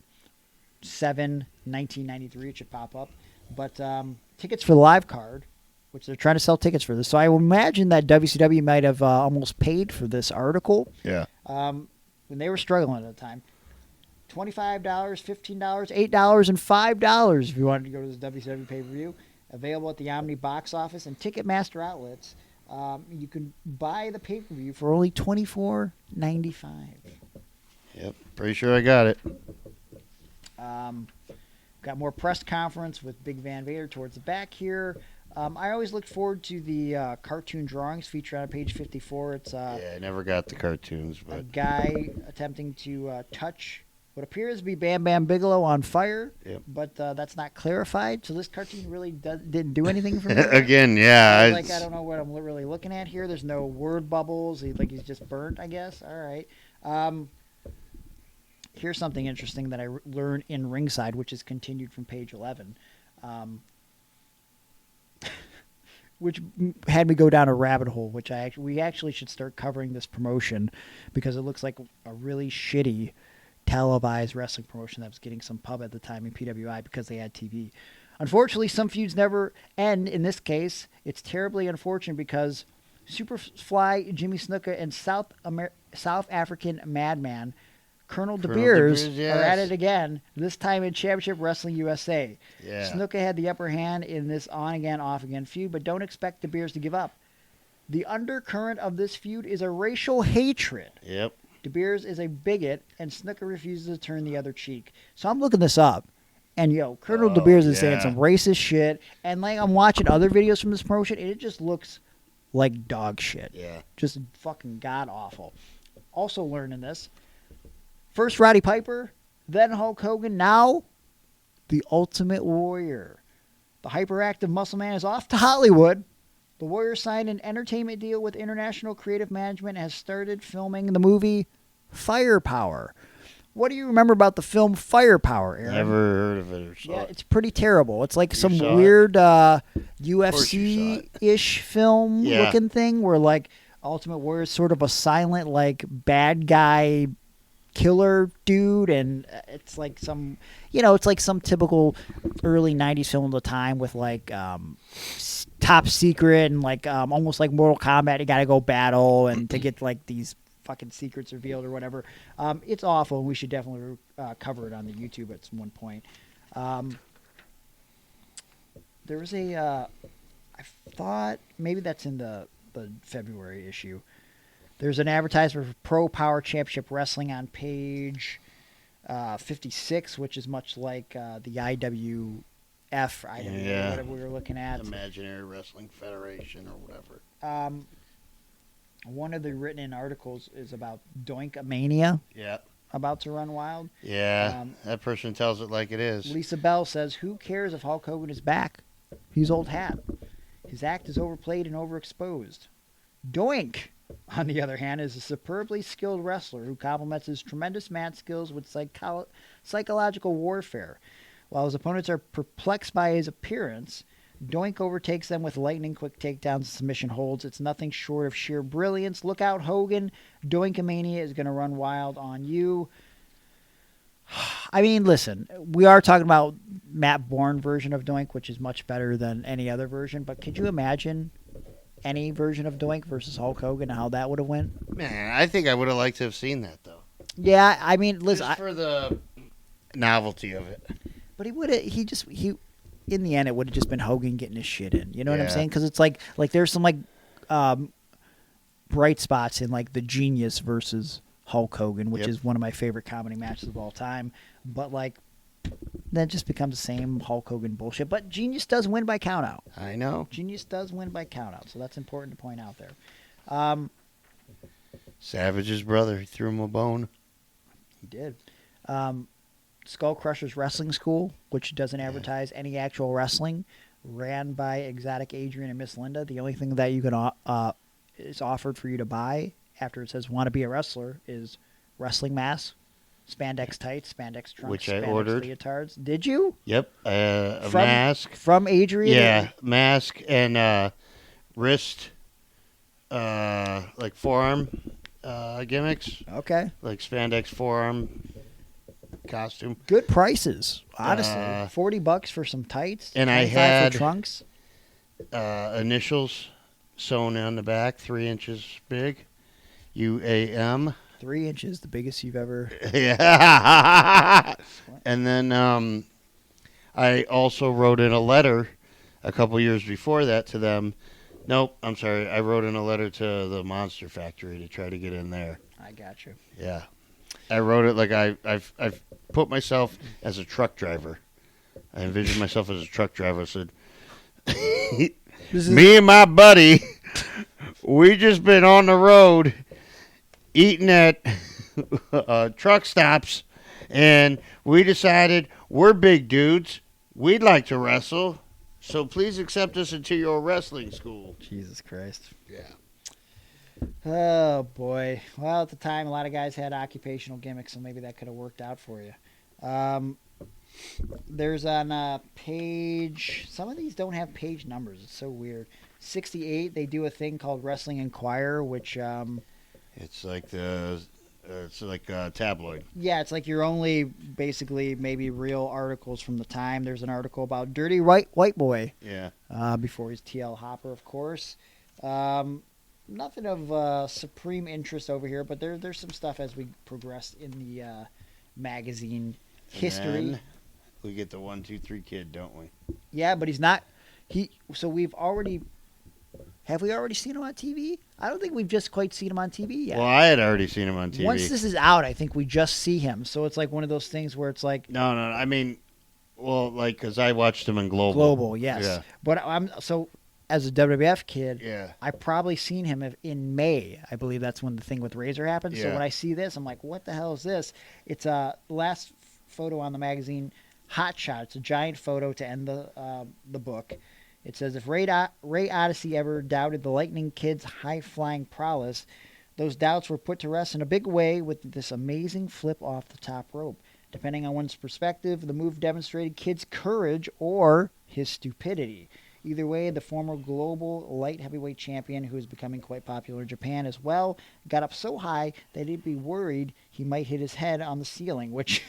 7/1993, it should pop up. But tickets for the live card, which they're trying to sell tickets for this. So I would imagine that WCW might have almost paid for this article.
Yeah.
When they were struggling at the time. $25, $15, $8, and $5 if you wanted to go to this WCW pay-per-view. Available at the Omni box office and Ticketmaster outlets. You can buy the pay-per-view for only $24.95.
Yep, pretty sure I got it.
Got more press conference with Big Van Vader towards the back here. I always looked forward to the cartoon drawings featured on page 54. It's
yeah, I never got the cartoons, but
a guy attempting to touch what appears to be Bam Bam Bigelow on fire,
yep.
But that's not clarified. So this cartoon really didn't do anything for me.
Again, yeah.
I don't know what I'm really looking at here. There's no word bubbles. He's just burnt, I guess. All right. Here's something interesting that I learned in Ringside, which is continued from page 11, which had me go down a rabbit hole, which we actually should start covering this promotion because it looks like a really shitty televised wrestling promotion that was getting some pub at the time in PWI because they had TV. Unfortunately, some feuds never end. In this case, it's terribly unfortunate because Superfly Jimmy Snuka and South African Madman Colonel De Beers
yes.
are at it again, this time in Championship Wrestling USA.
Yeah.
Snuka had the upper hand in this on-again, off-again feud, but don't expect De Beers to give up. The undercurrent of this feud is a racial hatred.
Yep.
De Beers is a bigot, and Snuka refuses to turn the other cheek. So I'm looking this up, and Colonel De Beers is saying some racist shit, and like I'm watching other videos from this promotion, and it just looks like dog shit.
Yeah.
Just fucking god awful. Also learning this. First Roddy Piper, then Hulk Hogan, now the Ultimate Warrior. The hyperactive muscle man is off to Hollywood. The Warrior signed an entertainment deal with International Creative Management and has started filming the movie Firepower. What do you remember about the film Firepower, Aaron?
Never heard of it or saw it.
It's pretty terrible. It's like some weird UFC-ish film looking thing where like Ultimate Warrior is sort of a silent like bad guy killer dude, and it's like some typical early 90s film of the time with like top secret and like almost like Mortal Kombat. You gotta go battle and to get like these fucking secrets revealed or whatever. It's awful. We should definitely cover it on the YouTube at one point. There was I thought maybe that's in the February issue. There's an advertisement for Pro Power Championship Wrestling on page 56, which is much like the IWF, whatever we were looking at.
Imaginary Wrestling Federation or whatever.
One of the written-in articles is about Doink-A-Mania.
Yeah.
About to run wild.
Yeah, that person tells it like it is.
Lisa Bell says, who cares if Hulk Hogan is back? He's old hat. His act is overplayed and overexposed. Doink, on the other hand, is a superbly skilled wrestler who complements his tremendous mat skills with psychological warfare. While his opponents are perplexed by his appearance, Doink overtakes them with lightning-quick takedowns and submission holds. It's nothing short of sheer brilliance. Look out, Hogan. Doink-A-Mania is going to run wild on you. I mean, listen, we are talking about Matt Bourne version of Doink, which is much better than any other version, but could you imagine any version of Doink versus Hulk Hogan and how that would have went?
Man, I think I would have liked to have seen that, though.
Yeah, I mean, listen.
Just for the novelty of it.
But in the end, it would have just been Hogan getting his shit in. You know what I'm saying? Because it's like there's some like bright spots in like the Genius versus Hulk Hogan, which is one of my favorite comedy matches of all time. But like That just becomes the same Hulk Hogan bullshit. But Genius does win by countout.
I know.
Genius does win by countout, so that's important to point out there.
Savage's brother, he threw him a bone.
He did. Skull Crushers Wrestling School, which doesn't advertise any actual wrestling, ran by Exotic Adrian and Miss Linda. The only thing that you can is offered for you to buy after it says "Want to be a wrestler" is wrestling masks, spandex tights, spandex trunks,
Which I
spandex
ordered.
leotards. Did you?
Yep, a mask.
From Adrian?
Yeah, mask and wrist, like forearm gimmicks.
Okay.
Like spandex forearm costume.
Good prices, honestly. $40 for some tights.
And I
$25
had
for trunks.
Initials sewn on the back, 3 inches big. UAM.
3 inches, the biggest you've ever.
Yeah. And then I also wrote in a letter a couple years before that to them. Nope, I'm sorry. I wrote in a letter to the Monster Factory to try to get in there.
I got you.
Yeah. I wrote it like I've put myself as a truck driver. I envisioned myself as a truck driver. I said, me and my buddy, we just been on the road eating at truck stops, and we decided we're big dudes. We'd like to wrestle, so please accept us into your wrestling school.
Jesus Christ.
Yeah.
Oh, boy. Well, at the time, a lot of guys had occupational gimmicks, so maybe that could have worked out for you. There's on page... Some of these don't have page numbers. It's so weird. 68, they do a thing called Wrestling Inquirer, which...
It's like a tabloid.
Yeah, it's like your only, basically, maybe real articles from the time. There's an article about Dirty White Boy.
Yeah.
Before he's TL Hopper, of course. Nothing of supreme interest over here, but there's some stuff as we progress in the magazine history.
Then we get the 1, 2, 3 kid, don't we?
Yeah, but he's not. So we've already. Have we already seen him on TV? I don't think we've just quite seen him on TV yet.
Well, I had already seen him on TV.
Once this is out, I think we just see him. So it's like one of those things where it's like.
No. I mean, well, like, because I watched him in Global.
Global, yes.
Yeah.
But as a WWF kid,
Yeah.
I probably seen him in May. I believe that's when the thing with Razor happened.
Yeah.
So when I see this, I'm like, what the hell is this? It's a last photo on the magazine, Hot Shot. It's a giant photo to end the book. It says, if Ray Odyssey ever doubted the Lightning Kid's high-flying prowess, those doubts were put to rest in a big way with this amazing flip off the top rope. Depending on one's perspective, the move demonstrated Kid's courage or his stupidity. Either way, the former global light heavyweight champion, who is becoming quite popular in Japan as well, got up so high that he'd be worried he might hit his head on the ceiling, which,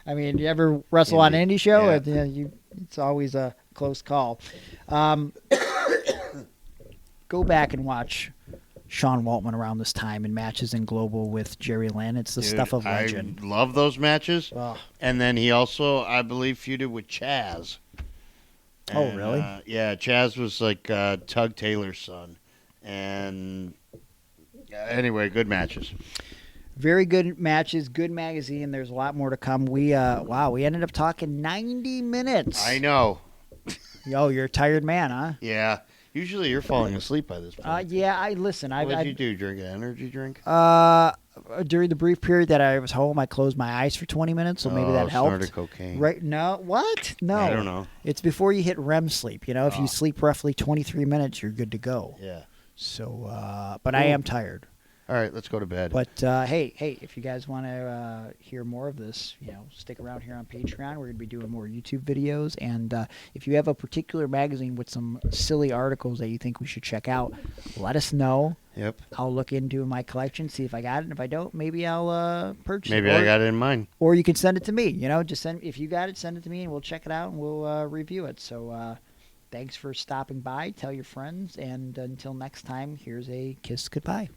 I mean, you ever wrestle on an indie show?
Yeah.
It's always a close call. Go back and watch Sean Waltman around this time in matches in Global with Jerry Lynn. It's the stuff of legend.
I love those matches.
Oh.
And then he also, I believe, feuded with Chaz.
Oh, really?
Yeah, Chaz was like Tug Taylor's son. And anyway, good matches.
Very good matches, good magazine. There's a lot more to come. We ended up talking 90 minutes.
I know.
Oh, you're a tired man, huh?
Yeah. Usually you're falling asleep by this point.
Yeah, I listen.
What did you do? Drink an energy drink?
During the brief period that I was home, I closed my eyes for 20 minutes, so maybe that helped.
Snorted cocaine.
Right? No. What? No.
I don't know.
It's before you hit REM sleep. You know, if you sleep roughly 23 minutes, you're good to go.
Yeah.
So, but I am tired.
All right, let's go to bed.
But hey, if you guys want to hear more of this, stick around here on Patreon. We're going to be doing more YouTube videos. And if you have a particular magazine with some silly articles that you think we should check out, let us know.
Yep.
I'll look into my collection, see if I got it. And if I don't, maybe I'll purchase it.
Maybe I got it in mind.
Or you can send it to me. Just if you got it, send it to me, and we'll check it out and we'll review it. So thanks for stopping by. Tell your friends. And until next time, here's a kiss goodbye.